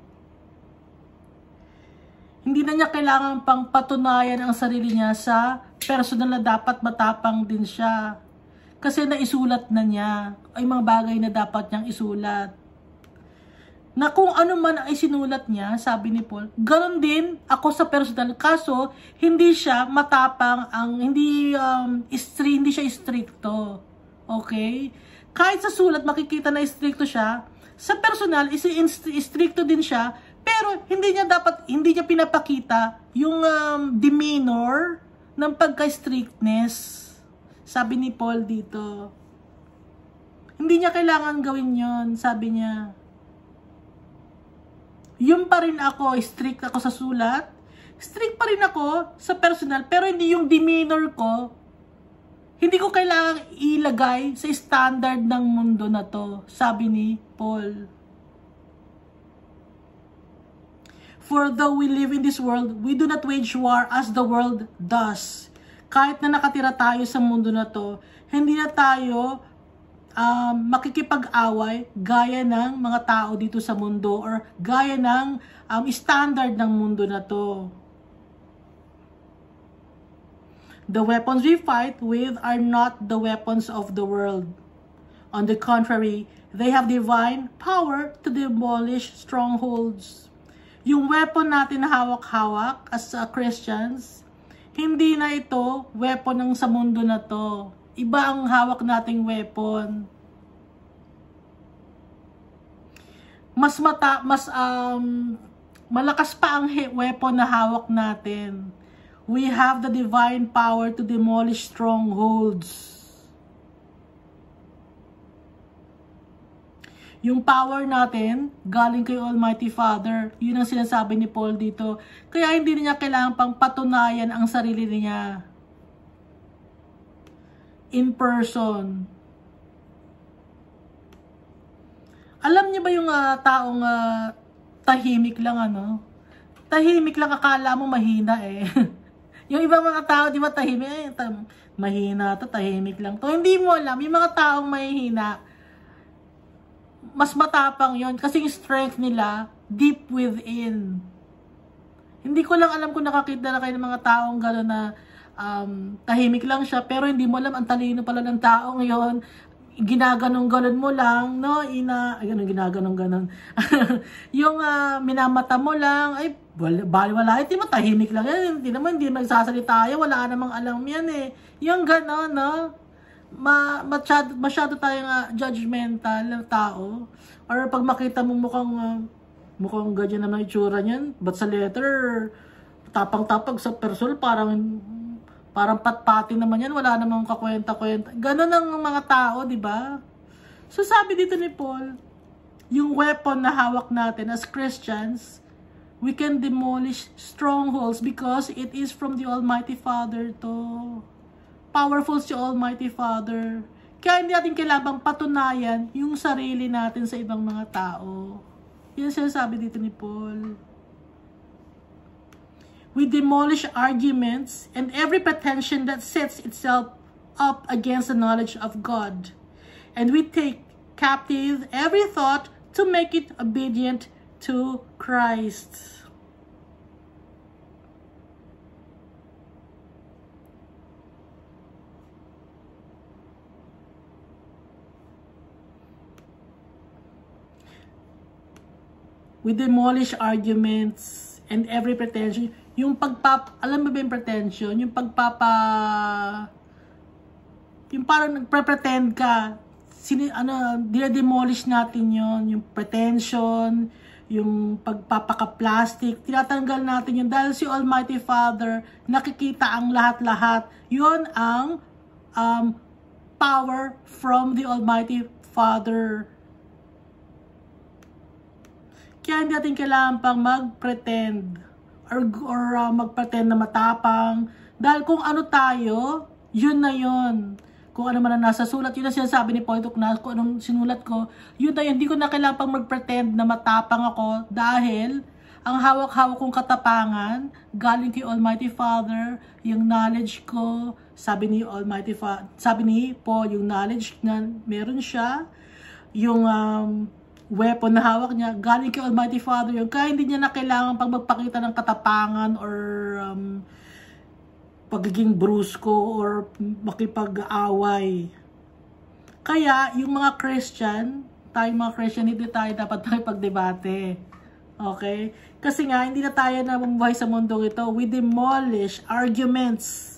Hindi na niya kailangan pang patunayan ang sarili niya sa personal na dapat matapang din siya. Kasi naisulat na niya ay mga bagay na dapat niyang isulat. Na kung ano man ay sinulat niya, sabi ni Paul, ganoon din ako sa personal. Kaso, hindi siya matapang, hindi siya stricto. Okay? Kahit sa sulat makikita na stricto siya, sa personal, stricto din siya, Pero hindi niya pinapakita yung demeanor ng pagka-strictness. Sabi ni Paul dito. Hindi niya kailangan gawin yon, sabi niya. Yung pa rin ako, strict ako sa sulat. Strict pa rin ako sa personal, pero hindi yung demeanor ko. Hindi ko kailangang ilagay sa standard ng mundo na to, sabi ni Paul. For though we live in this world, we do not wage war as the world does. Kahit na nakatira tayo sa mundo na to, hindi na tayo makikipag-away gaya ng mga tao dito sa mundo or gaya ng standard ng mundo na to. The weapons we fight with are not the weapons of the world. On the contrary, they have divine power to demolish strongholds. Yung weapon natin na hawak-hawak as Christians, hindi na ito weapon ng sa mundo na to. Iba ang hawak nating weapon. Malakas pa ang weapon na hawak natin. We have the divine power to demolish strongholds. Yung power natin, galing kay Almighty Father. Yun ang sinasabi ni Paul dito. Kaya hindi niya kailangan pang patunayan ang sarili niya. In person. Alam niyo ba yung taong tahimik lang Tahimik lang, akala mo mahina eh. Yung ibang mga tao, di ba tahimik? Mahina to, tahimik lang to. Hindi mo alam, yung mga taong mahihina, mas matapang yon kasi yung strength nila deep within. Hindi ko lang alam kung nakakita na kayo ng mga taong gano'n na tahimik lang siya pero hindi mo alam ang talino pala ng taong yon. Ginaganong-ganon mo lang, no? Ginaganong-ganon. Yung minamata mo lang, ay, baliwala, hindi mo tahimik lang yan. Hindi nagsasalita yan, wala namang alam yan eh. Yung gano'n, no? Masyado tayong judgmental na tao. Or pag makita mo mukhang ganyan naman itsura niyan, but sa letter, tapang-tapag sa personal, parang patpati naman yan, wala namang kakwenta-kwenta. Ganon ang mga tao, di ba? So sabi dito ni Paul, yung weapon na hawak natin as Christians, we can demolish strongholds because it is from the Almighty Father to. Powerful si Almighty Father. Kaya hindi natin kailangang patunayan yung sarili natin sa ibang mga tao. Yan sinasabi dito ni Paul. We demolish arguments and every pretension that sets itself up against the knowledge of God. And we take captive every thought to make it obedient to Christ. We demolish arguments and every pretension. Yung alam mo ba yung pretension? Yung parang nagpre-pretend ka. Dinademolish natin yon. Yung pretension, yung pagpapaka-plastic. Tinatanggal natin yun dahil si Almighty Father nakikita ang lahat-lahat. Yun ang power from the Almighty Father. Kaya hindi natin kailangan pang mag-pretend or mag-pretend na matapang. Dahil kung ano tayo, yun na yun. Kung ano man na nasa sulat, yun na sinasabi ni Paul, kung anong sinulat ko, yun na yun. Hindi ko na kailangan pang mag-pretend na matapang ako dahil ang hawak-hawak kong katapangan, galing kay Almighty Father, yung knowledge ko, sabi ni Paul, yung knowledge na meron siya, yung weapon na hawak niya, galing kay Almighty Father yun. Kaya hindi niya na kailangan pang magpakita ng katapangan or pagiging brusko or makipag-away. Kaya yung mga Christian, hindi tayo dapat makipag-debate. Okay? Kasi nga, hindi na tayo nabubuhay sa mundong ito. We demolish arguments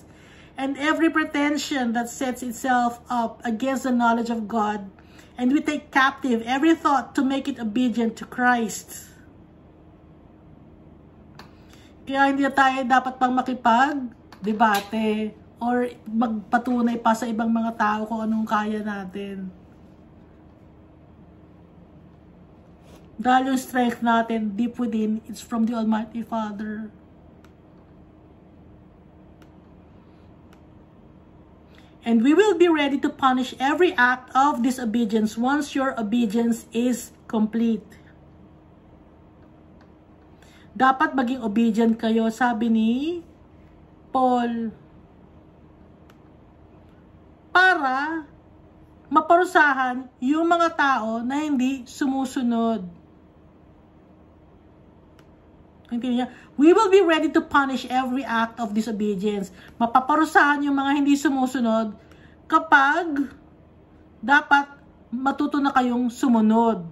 and every pretension that sets itself up against the knowledge of God. And we take captive every thought to make it obedient to Christ. Kaya hindi na tayo dapat pang makipag-debate or magpatunay pa sa ibang mga tao kung anong kaya natin. Dahil yung strength natin deep within, it's from the Almighty Father. And we will be ready to punish every act of disobedience once your obedience is complete. Dapat maging obedient kayo, sabi ni Paul. Para maparusahan yung mga tao na hindi sumusunod. We will be ready to punish every act of disobedience. Mapaparusahan yung mga hindi sumusunod kapag dapat matuto na kayong sumunod.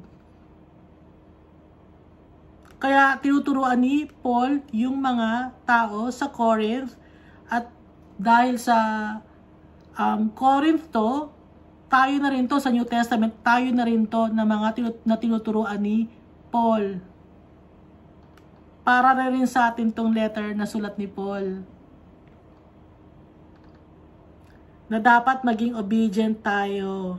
Kaya tinuturuan ni Paul yung mga tao sa Corinth, at dahil sa Corinth to, tayo na rin to sa New Testament, tayo na rin to na mga tinuturuan ni Paul. Para na rin sa atin tong letter na sulat ni Paul. Na dapat maging obedient tayo.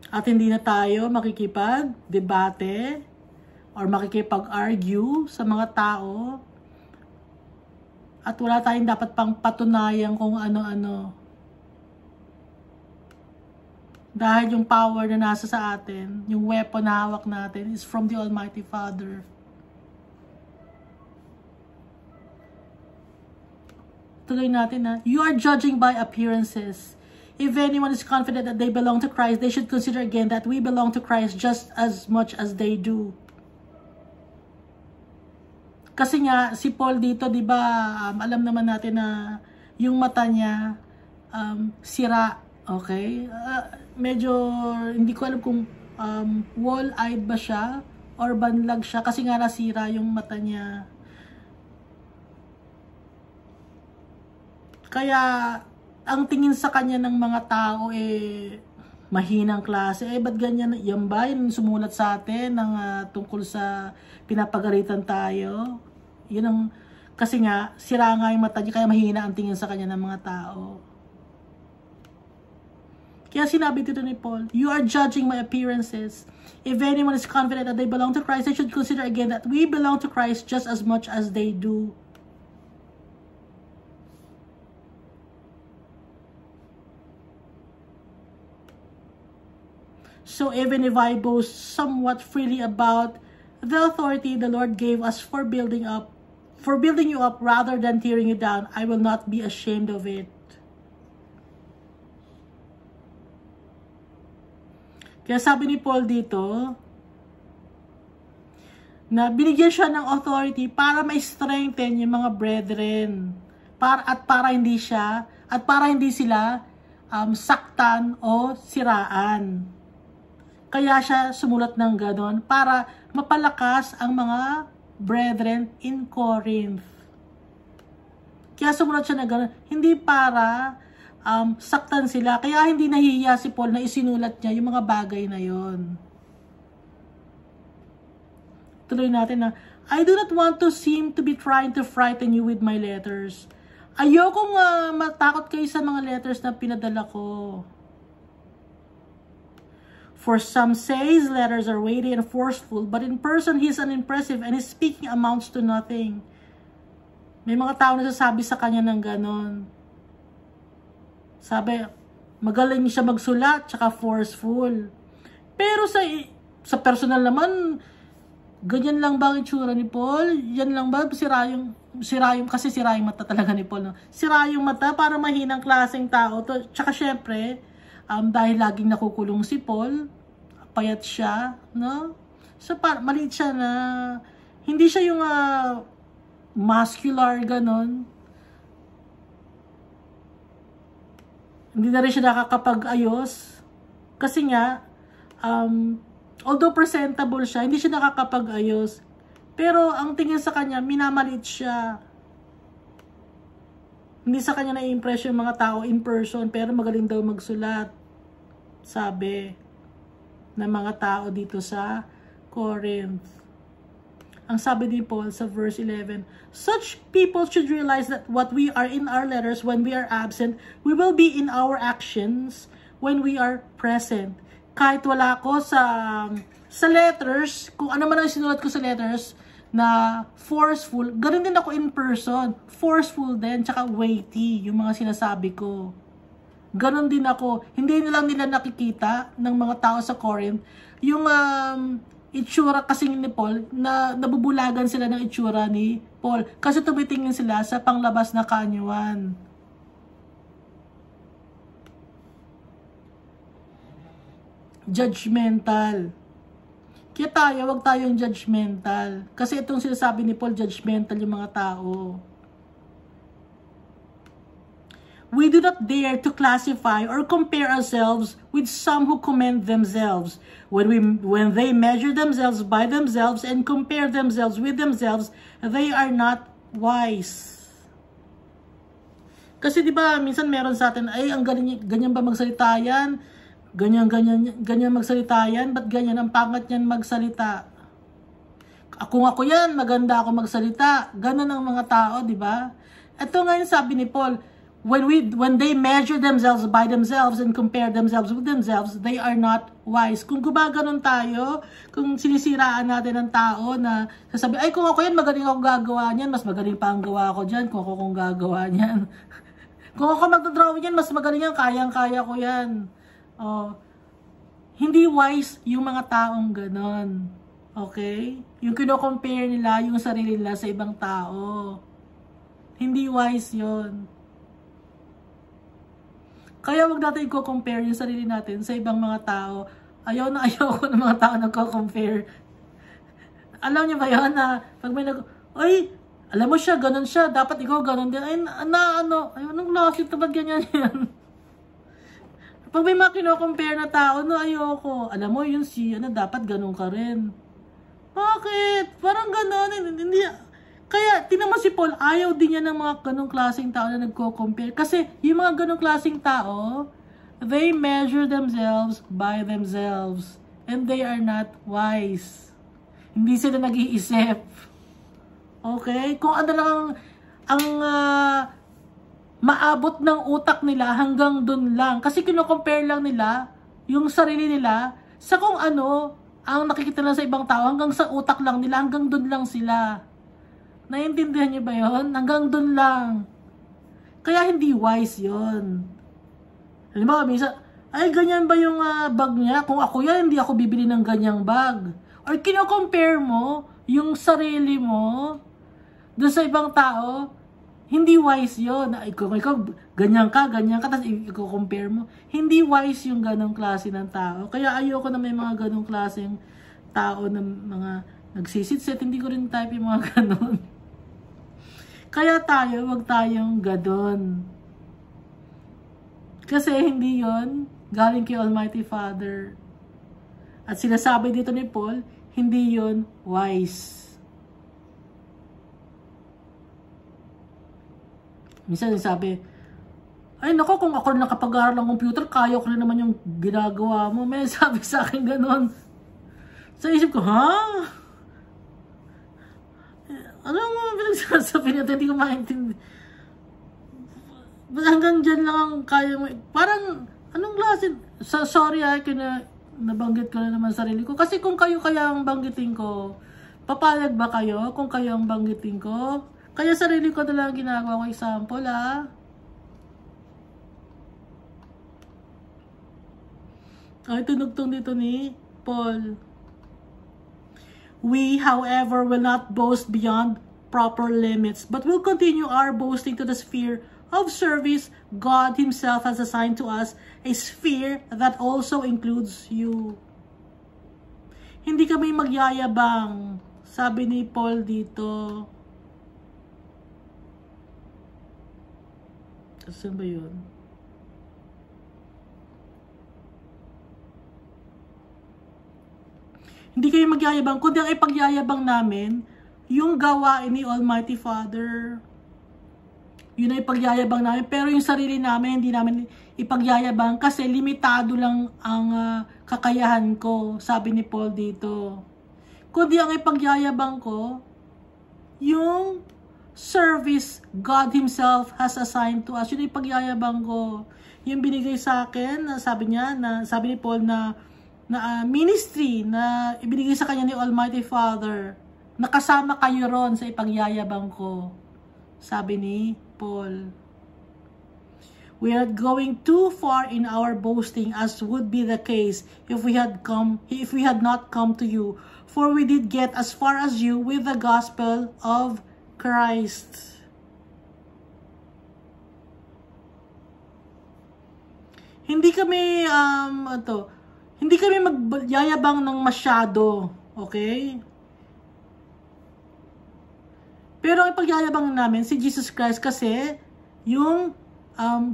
At hindi na tayo makikipag-debate or makikipag-argue sa mga tao. At wala tayong dapat pang patunayan kung ano-ano. Dahil yung power na nasa sa atin, yung weapon na hawak natin is from the Almighty Father. Tuloy natin na, you are judging by appearances. If anyone is confident that they belong to Christ, they should consider again that we belong to Christ just as much as they do. Kasi nga, si Paul dito, di ba, alam naman natin na yung mata niya sira. Okay? Medyo, hindi ko alam kung wall-eyed ba siya or banlag siya kasi nga nasira yung mata niya. Kaya, ang tingin sa kanya ng mga tao mahinang klase. Ba't ganyan? Yan ba? Yung sumulat sa atin ng, tungkol sa pinapagalitan tayo. Yun ang, kasi nga, sira nga yung mata niya, kaya mahina ang tingin sa kanya ng mga tao. Kaya sinabi dito ni Paul, you are judging my appearances. If anyone is confident that they belong to Christ, they should consider again that we belong to Christ just as much as they do. So even if I boast somewhat freely about the authority the Lord gave us for building you up rather than tearing you down, I will not be ashamed of it. Kaya sabi ni Paul dito, na binigyan siya ng authority para ma-strengthen yung mga brethren. Para hindi sila saktan o siraan. Kaya siya sumulat ng ganon para mapalakas ang mga brethren in Corinth. Kaya sumulat siya ng ganon, hindi para saktan sila. Kaya hindi nahihiya si Paul na isinulat niya yung mga bagay na yon. Tuloy natin na, I do not want to seem to be trying to frighten you with my letters. Ayokong matakot kayo sa mga letters na pinadala ko. For some say his letters are weighty and forceful, but in person he is unimpressive and his speaking amounts to nothing. May mga tao na sasabi sa kanya ng ganon. Sabi, magaling siya magsulat, tsaka forceful. Pero sa personal naman, ganyan lang ba ang itsura ni Paul? Yan lang ba? Kasi sira yung mata talaga ni Paul. No? Sira yung mata para mahinang klaseng tao. Tsaka syempre, dahil laging nakukulong si Paul, payat siya, no? So, maliit siya na, hindi siya yung muscular, ganon. Hindi na rin siya nakakapag-ayos. Kasi nga, although presentable siya, hindi siya nakakapag-ayos. Pero, ang tingin sa kanya, minamaliit siya. Hindi sa kanya na-impress yung mga tao in person, pero magaling daw magsulat. Sabi. ng mga tao dito sa Corinth. Ang sabi ni Paul sa verse 11, such people should realize that what we are in our letters when we are absent, we will be in our actions when we are present. Kahit wala ko sa letters, kung ano man ang sinulat ko sa letters na forceful, ganoon din ako in person. Forceful din, tsaka weighty, yung mga sinasabi ko. Ganon din ako. Hindi lang nila nakikita ng mga tao sa Corinth yung itsura kasing ni Paul, na nabubulagan sila ng itsura ni Paul. Kasi tumitingin sila sa panglabas na kaanyuan. Judgmental. Kaya tayo, wag tayong judgmental. Kasi itong sinasabi ni Paul, judgmental yung mga tao. We do not dare to classify or compare ourselves with some who commend themselves. When they measure themselves by themselves and compare themselves with themselves, they are not wise. Kasi di ba minsan meron sa atin, ay ang ganyan ba magsalita yan? Ganyan magsalita yan? Ba't ganyan ang pangat niyan magsalita? Kung ako yan, maganda ako magsalita. Ganon ang mga tao, di ba? Ito nga yung sabi ni Paul, when they measure themselves by themselves and compare themselves with themselves, they are not wise. Kung gumaganon tayo, kung sinisiraan natin ng tao na sasabi, ay kung ako yan, magaling ako gagawa niyan, mas magaling pa ang gawa ko dyan kung ako gagawa niyan. Kung ako magdodrawing yan, mas magaling yan, kayang-kaya ko yan. Oh, hindi wise yung mga taong ganon. Okay? Yung kino-compare nila yung sarili nila sa ibang tao. Hindi wise yon. Kaya wag natin i-compare yung sarili natin sa ibang mga tao. Ayaw ko ng mga tao nagko-compare. Alam niyo ba yun na pag may ay, alam mo siya, ganun siya, dapat ikaw ganun din. Ay, anong klase ito, ba't ganyan yan? Pag may mga kino-compare na tao, ayoko. Alam mo, yun dapat ganun ka rin. Bakit? Parang ganun. Hindi. Kaya, tingnan mo si Paul, ayaw din niya ng mga ganong klaseng tao na nagko-compare. Kasi, yung mga ganong klaseng tao, they measure themselves by themselves. And they are not wise. Hindi sila nag-iisip. Okay? Kung ano lang ang maabot ng utak nila, hanggang dun lang. Kasi kino-compare lang nila yung sarili nila sa kung ano ang nakikita lang sa ibang tao, hanggang sa utak lang nila, hanggang dun lang sila. Naiintindihan niyo ba yun? Hanggang dun lang. Kaya hindi wise yun. Halimbawa, minsan, ay ganyan ba yung bag niya? Kung ako yan, hindi ako bibili ng ganyang bag. Or kino-compare mo yung sarili mo dun sa ibang tao, hindi wise yun. Ikaw ganyan ka, tapos i-compare mo. Hindi wise yung ganong klase ng tao. Kaya ayoko na may mga ganong klaseng tao na mga nagsisit-sit. Hindi ko rin type yung mga ganon. Kaya tayo, wag tayong gadon. Kasi hindi yon galing kay Almighty Father. At sinasabi dito ni Paul, hindi yon wise. Minsan sabi, ay nako, kung ako nakapag-aaral ng computer, kaya ko rin naman yung ginagawa mo. May sabi sa akin ganon. Sa isip ko, ha? Ano mo pinagsasabi natin? Hindi ko maintindihan. Hanggang dyan lang ang kaya mo. Parang, anong klase? Sorry nabanggit ko na naman sarili ko. Kasi kung kayo kaya ang banggitin ko, papayag ba kayo kung kayo ang banggitin ko? Kaya sarili ko na lang ginagawa ko example, Ay, tunugtong dito ni Paul. We, however, will not boast beyond proper limits, but will continue our boasting to the sphere of service God Himself has assigned to us, a sphere that also includes you. Hindi kami magyayabang, sabi ni Paul dito. Saan ba yun? Hindi kayo magyayabang, kundi ang ipagyayabang namin, yung gawain ni Almighty Father. Yun ay ipagyayabang namin. Pero yung sarili namin, hindi namin ipagyayabang kasi limitado lang ang kakayahan ko, sabi ni Paul dito. Kundi ang ipagyayabang ko, yung service God Himself has assigned to us. Yun ay ipagyayabang ko. Yung binigay sa akin, sabi ni Paul na ministry na ibinigay sa kanya ni Almighty Father. Nakasama kayo ron sa ipagyayabang ko, sabi ni Paul. We are going too far in our boasting, as would be the case if we had not come to you, for we did get as far as you with the gospel of Christ. Hindi kami magyayabang ng masyado, okay? Pero ang ipagyayabang namin si Jesus Christ kasi yung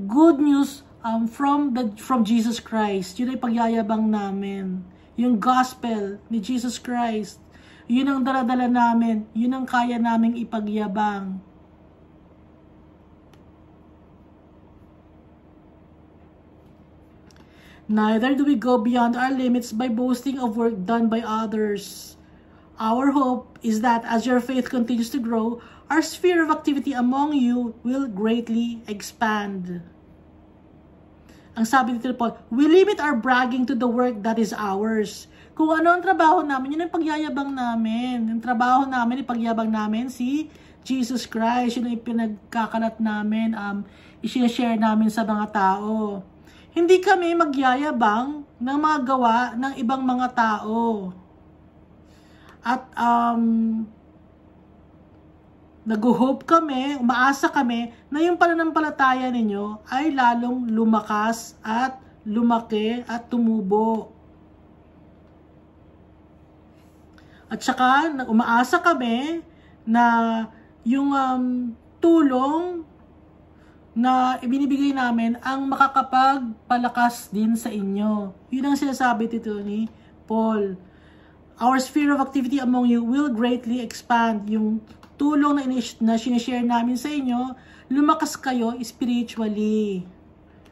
good news from Jesus Christ. Yun ay ipagyayabang namin. Yung gospel ni Jesus Christ. Yun ang daladala namin. Yun ang kaya naming ipagyabang. Neither do we go beyond our limits by boasting of work done by others. Our hope is that as your faith continues to grow, our sphere of activity among you will greatly expand. Ang sabi dito po, we limit our bragging to the work that is ours. Kung ano ang trabaho namin, yun ang pagyayabang namin. Yung trabaho namin, ipagyabang namin si Jesus Christ. Yun ang ipinagkakalat namin, i-share namin sa mga tao. Hindi kami magyayabang ng mga gawa ng ibang mga tao. At nag-hope kami, umaasa kami na yung pananampalataya ninyo ay lalong lumakas at lumaki at tumubo. At saka umaasa kami na yung tulong na ibinibigay namin ang makakapagpalakas din sa inyo. Yun ang sinasabi dito ni Paul. Our sphere of activity among you will greatly expand. Yung tulong na sinishare namin sa inyo, lumakas kayo spiritually.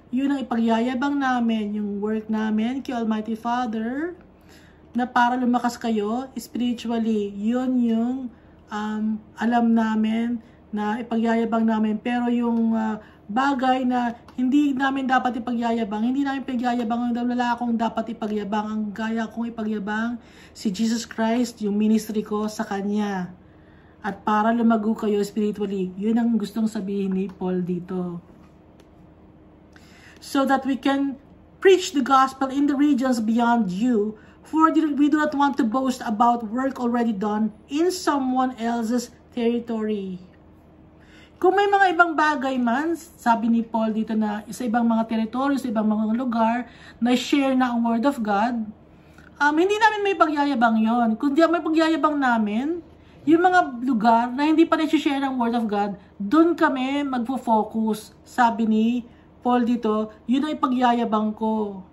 Yun ang ipagyayabang namin, yung work namin kay Almighty Father, na para lumakas kayo spiritually. Yun yung alam namin na ipagyayabang namin. Pero yung bagay na hindi namin dapat ipagyayabang, hindi namin ipagyayabang, wala akong dapat ipagyabang. Ang gaya kong ipagyabang si Jesus Christ, yung ministry ko sa Kanya. At para lumago kayo spiritually. Yun ang gustong sabihin ni Paul dito. So that we can preach the gospel in the regions beyond you, for we do not want to boast about work already done in someone else's territory. Kung may mga ibang bagay man, sabi ni Paul dito na sa ibang mga teritoryo, sa ibang mga lugar, na share na ang Word of God, hindi namin may pagyayabang yon. Kundi may pagyayabang namin, yung mga lugar na hindi pa na-share ang Word of God, doon kami magfo-focus. Sabi ni Paul dito, yun ang ipagyayabang ko.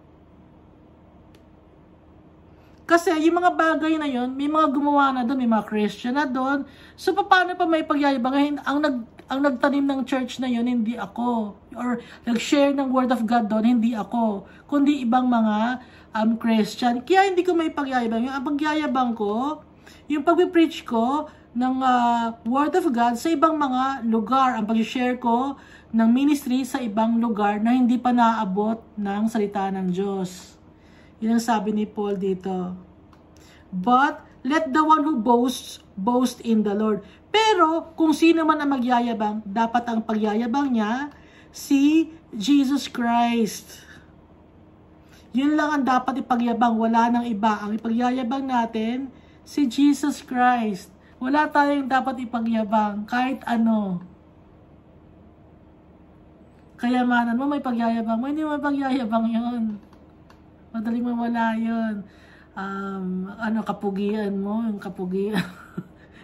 Kasi yung mga bagay na yon, may mga gumawa na doon, may mga Christian na doon. So paano pa may pagyayabang? Ang nagtanim ng church na yon, hindi ako. Or nag-share ng Word of God doon, hindi ako. Kundi ibang mga Christian. Kaya hindi ko may pagyayabang. Yung pagyayabang ko, yung pag-preach ko ng Word of God sa ibang mga lugar. Ang pag-share ko ng ministry sa ibang lugar na hindi pa naabot ng salita ng Diyos. Yun ang sabi ni Paul dito. But let the one who boasts, boast in the Lord. Pero kung sino man ang magyayabang, dapat ang pagyayabang niya si Jesus Christ. Yun lang ang dapat ipagyabang, wala nang iba. Ang ipagyayabang natin si Jesus Christ. Wala tayong dapat ipagyabang kahit ano. Kayamanan mo may pagyayabang mo, hindi mo may pagyayabang yun. Madaling mawala yun. Kapugian mo, yung kapugian.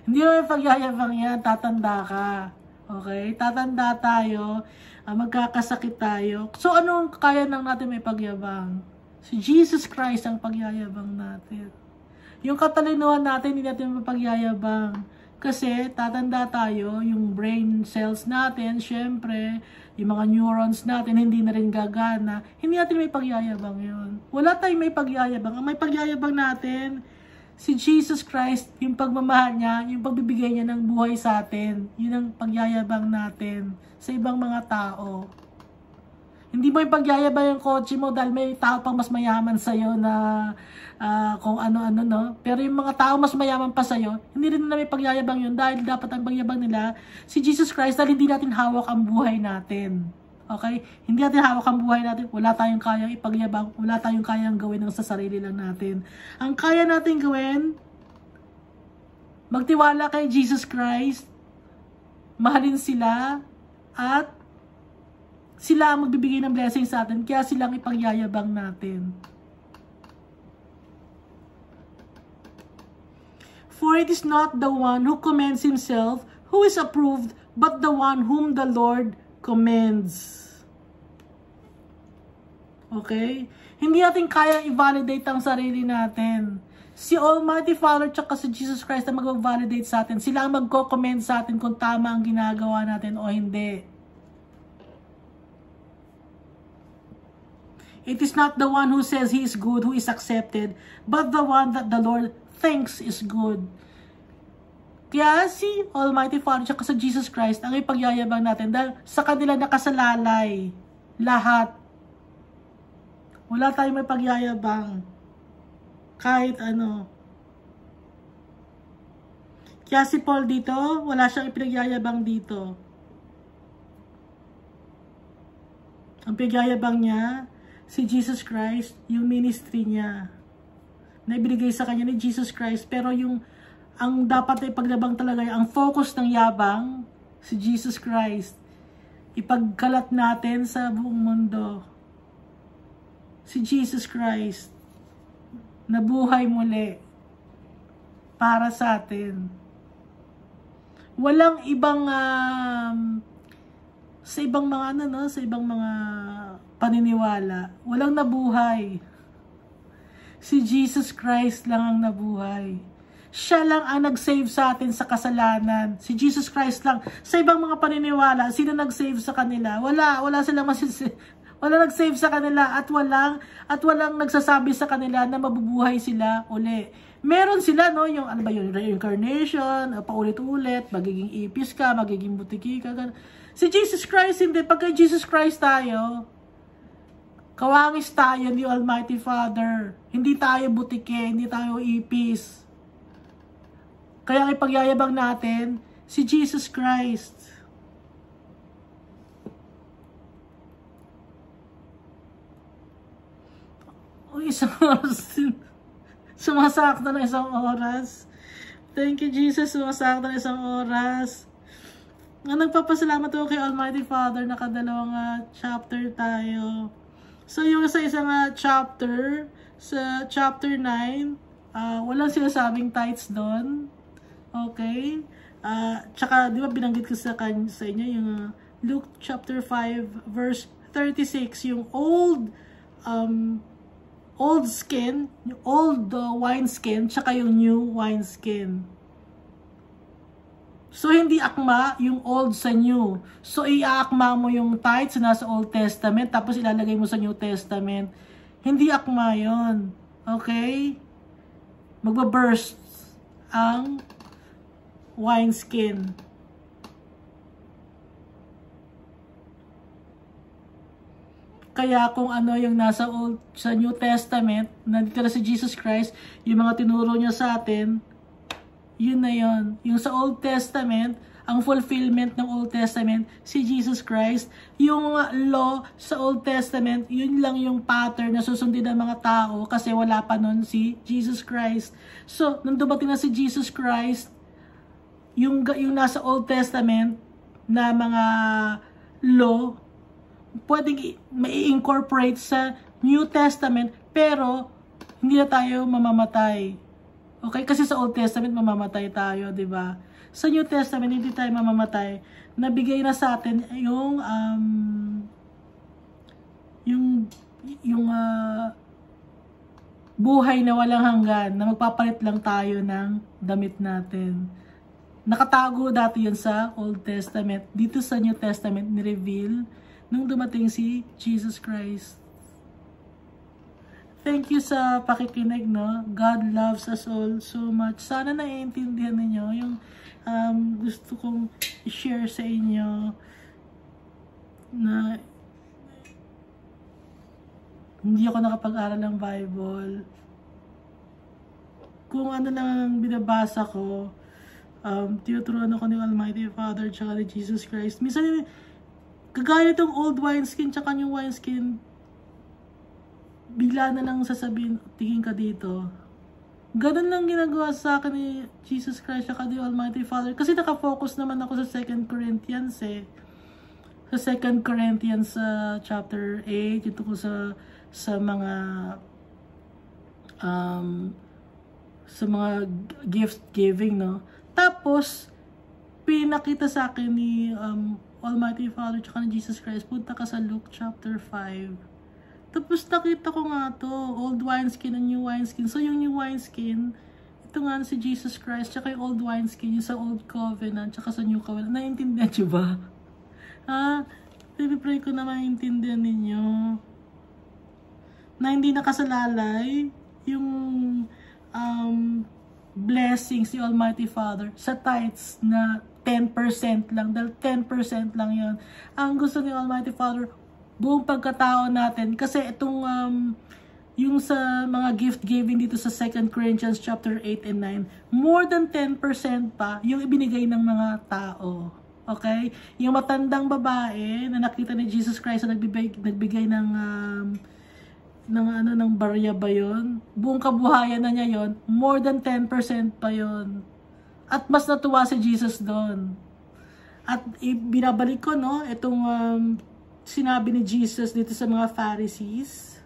Hindi mo may pagyayabang yan, tatanda ka. Okay? Tatanda tayo, magkakasakit tayo. So, anong kaya nang natin may pagyabang? Si Jesus Christ ang pagyayabang natin. Yung katalinuhan natin, hindi natin mapagyayabang. Kasi tatanda tayo, yung brain cells natin, syempre, yung mga neurons natin, hindi na rin gagana. Hindi natin may pagyayabang yun. Wala tayong may pagyayabang. Ang may pagyayabang natin, si Jesus Christ, yung pagmamahal niya, yung pagbibigay niya ng buhay sa atin. Yun ang pagyayabang natin sa ibang mga tao. Hindi mo ipagyayabang yung kotse mo dahil may tao pang mas mayaman sa'yo na kung ano-ano, no? Pero yung mga tao mas mayaman pa sa'yo, hindi rin na may pagyayabang yun dahil dapat ang pagyayabang nila si Jesus Christ dahil hindi natin hawak ang buhay natin. Okay? Hindi natin hawak ang buhay natin. Wala tayong kayang ipagyabang. Wala tayong kayang gawin ng sa sarili lang natin. Ang kaya natin gawin, magtiwala kay Jesus Christ, mahalin sila, at sila ang magbibigay ng blessing sa atin, kaya silang ipagyayabang natin. For it is not the one who commends himself who is approved, but the one whom the Lord commends. Okay? Hindi natin kaya i-validate ang sarili natin. Si Almighty Father tsaka si Jesus Christ ang mag-validate sa atin. Sila ang magko-commend sa atin kung tama ang ginagawa natin o hindi. It is not the one who says he is good who is accepted, but the one that the Lord thinks is good. Kaya si Almighty Father at sa Jesus Christ ang ipagyayabang natin dahil sa kanila nakasalalay lahat. Wala tayong may pagyayabang kahit ano. Kaya si Paul dito, wala siyang ipinagyayabang dito. Ang pagyayabang niya, si Jesus Christ, yung ministry niya na ibinigay sa kanya ni Jesus Christ, pero ang dapat ay paglabang talaga, ang focus ng yabang, si Jesus Christ. Ipagkalat natin sa buong mundo. Si Jesus Christ, nabuhay muli para sa atin. Walang ibang sa ibang mga sa ibang mga paniniwala, walang nabuhay. Si Jesus Christ lang ang nabuhay. Siya lang ang nag-save sa atin sa kasalanan. Si Jesus Christ lang. Sa ibang mga paniniwala, sino nag-save sa kanila? Wala silang wala nag-save sa kanila at walang nagsasabi sa kanila na mabubuhay sila uli. Meron sila, no, yung ano ba yun, reincarnation, paulit-ulit, magiging ipis ka, magiging butiki ka. Si Jesus Christ, hindi. Pagka Jesus Christ tayo, kawangis tayo ni Almighty Father. Hindi tayo butike, hindi tayo ipis. Kaya ang ipagyayabang natin, si Jesus Christ. O, isang oras din. Sumasakto na isang oras. Thank you, Jesus. Sumasakto na isang oras. Nagpapasalamat ako kay Almighty Father. Nakadalawang chapter tayo. So, yung sa isang chapter, sa chapter 9, walang sinasabing tithes doon. Okay? Tsaka, di ba binanggit ko sa inyo yung Luke chapter 5, verse 36, yung old skin, yung old wine skin, tsaka yung new wine skin. So, hindi akma yung old sa new. So, iaakma mo yung tithes na nasa Old Testament, tapos ilalagay mo sa New Testament. Hindi akma yun. Okay? Magbaburst ang wine skin. Kaya kung ano yung nasa sa New Testament, nandito na si Jesus Christ, yung mga tinuro niya sa atin, yun na yun. Yung sa Old Testament, ang fulfillment ng Old Testament, si Jesus Christ. Yung law sa Old Testament, yun lang yung pattern na susundin ng mga tao kasi wala pa nun si Jesus Christ. So, nung dumating na si Jesus Christ, yung nasa Old Testament na mga law, pwedeng ma-incorporate sa New Testament, pero hindi na tayo mamamatay. Okay? Kasi sa Old Testament, mamamatay tayo, di ba? Sa New Testament, hindi tayo mamamatay. Nabigay na sa atin yung buhay na walang hanggan, na magpapalit lang tayo ng damit natin. Nakatago dati yun sa Old Testament. Dito sa New Testament, ni-reveal nung dumating si Jesus Christ. Thank you sa pakikinig, no? God loves us all so much. Sana naiintindihan ninyo yung gusto kong i-share sa inyo na hindi ako nakapag-aral ng Bible. Kung ano lang ang binabasa ko, tinuturuan ako ni Almighty Father tsaka ni Jesus Christ. Minsan, kagaya itong old wineskin tsaka new wineskin, bigla na lang sasabihin, tingin ka dito. Ganun lang ginagawa sa akin ni Jesus Christ tsaka ni Almighty Father. Kasi nakafocus naman ako sa 2 Corinthians eh. Sa 2 Corinthians chapter 8, ito ko sa mga gift giving, no? Tapos pinakita sa akin ni Almighty Father tsaka ni Jesus Christ, punta ka sa Luke chapter 5. Tapos nakita ko nga to, old wineskin and new wineskin. So yung new wineskin, ito nga si Jesus Christ, tsaka yung old wineskin, yung sa old covenant, tsaka sa new covenant. Naiintindihan nyo ba? Pipipray ko na maintindihan ninyo na hindi nakasalalay yung blessings ni Almighty Father sa tithes na 10% lang. Dahil 10% lang yon. Ang gusto ni Almighty Father, buong pagkatao natin. Kasi itong yung sa mga gift giving dito sa 2 Corinthians chapter 8 and 9, more than 10% pa yung ibinigay ng mga tao. Okay? Yung matandang babae na nakita ni Jesus Christ na nagbigay ng barya ba yun? Buong kabuhayan na niya yon, more than 10% pa yon. At mas natuwa si Jesus doon. At binabalik ko, no, itong sinabi ni Jesus dito sa mga Pharisees.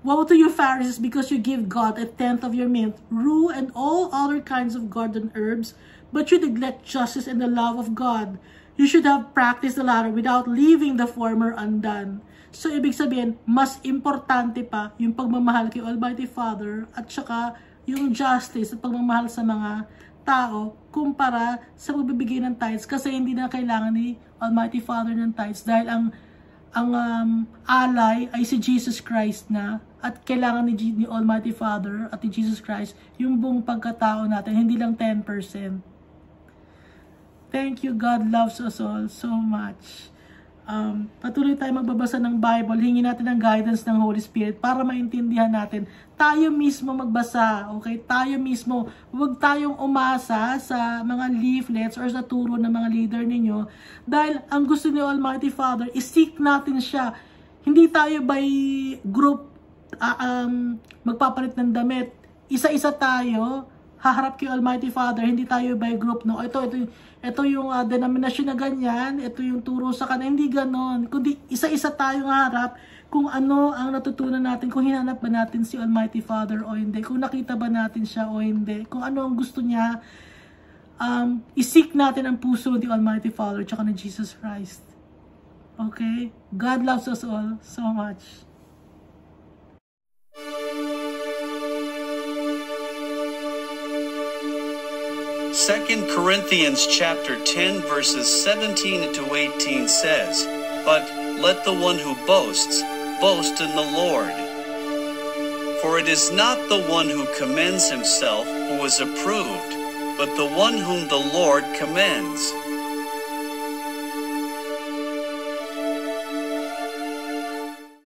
Woe to you Pharisees, because you give God 1/10 of your mint, rue and all other kinds of garden herbs, but you neglect justice and the love of God. You should have practiced the latter without leaving the former undone. So, ibig sabihin, mas importante pa yung pagmamahal kay Almighty Father at saka yung justice at pagmamahal sa mga tao kumpara sa pagbibigay ng tithes, kasi hindi na kailangan ni Almighty Father ng tithes dahil ang alay ay si Jesus Christ na, at kailangan ni Almighty Father at ni Jesus Christ yung buong pagkatao natin, hindi lang 10%. Thank you. God loves us all so much. Patuloy tayo magbabasa ng Bible. Hingin natin ang guidance ng Holy Spirit para maintindihan natin. Tayo mismo magbasa, okay? Tayo mismo. Huwag tayong umasa sa mga leaflets or sa turo ng mga leader ninyo. Dahil ang gusto ni Almighty Father, isik natin siya. Hindi tayo by group magpapalit ng damit. Isa-isa tayo, haharap kay Almighty Father. Hindi tayo by group, no? Ito yung denominasyon na ganyan, ito yung turo sa kanila, hindi ganon. Kundi isa-isa tayong harap kung ano ang natutunan natin, kung hinanap ba natin si Almighty Father o hindi, kung nakita ba natin siya o hindi, kung ano ang gusto niya, isik natin ang puso ni Almighty Father tsaka ni Jesus Christ. Okay? God loves us all so much. 2 Corinthians chapter 10 verses 17 to 18 says, "But let the one who boasts, boast in the Lord. For it is not the one who commends himself who is approved, but the one whom the Lord commends.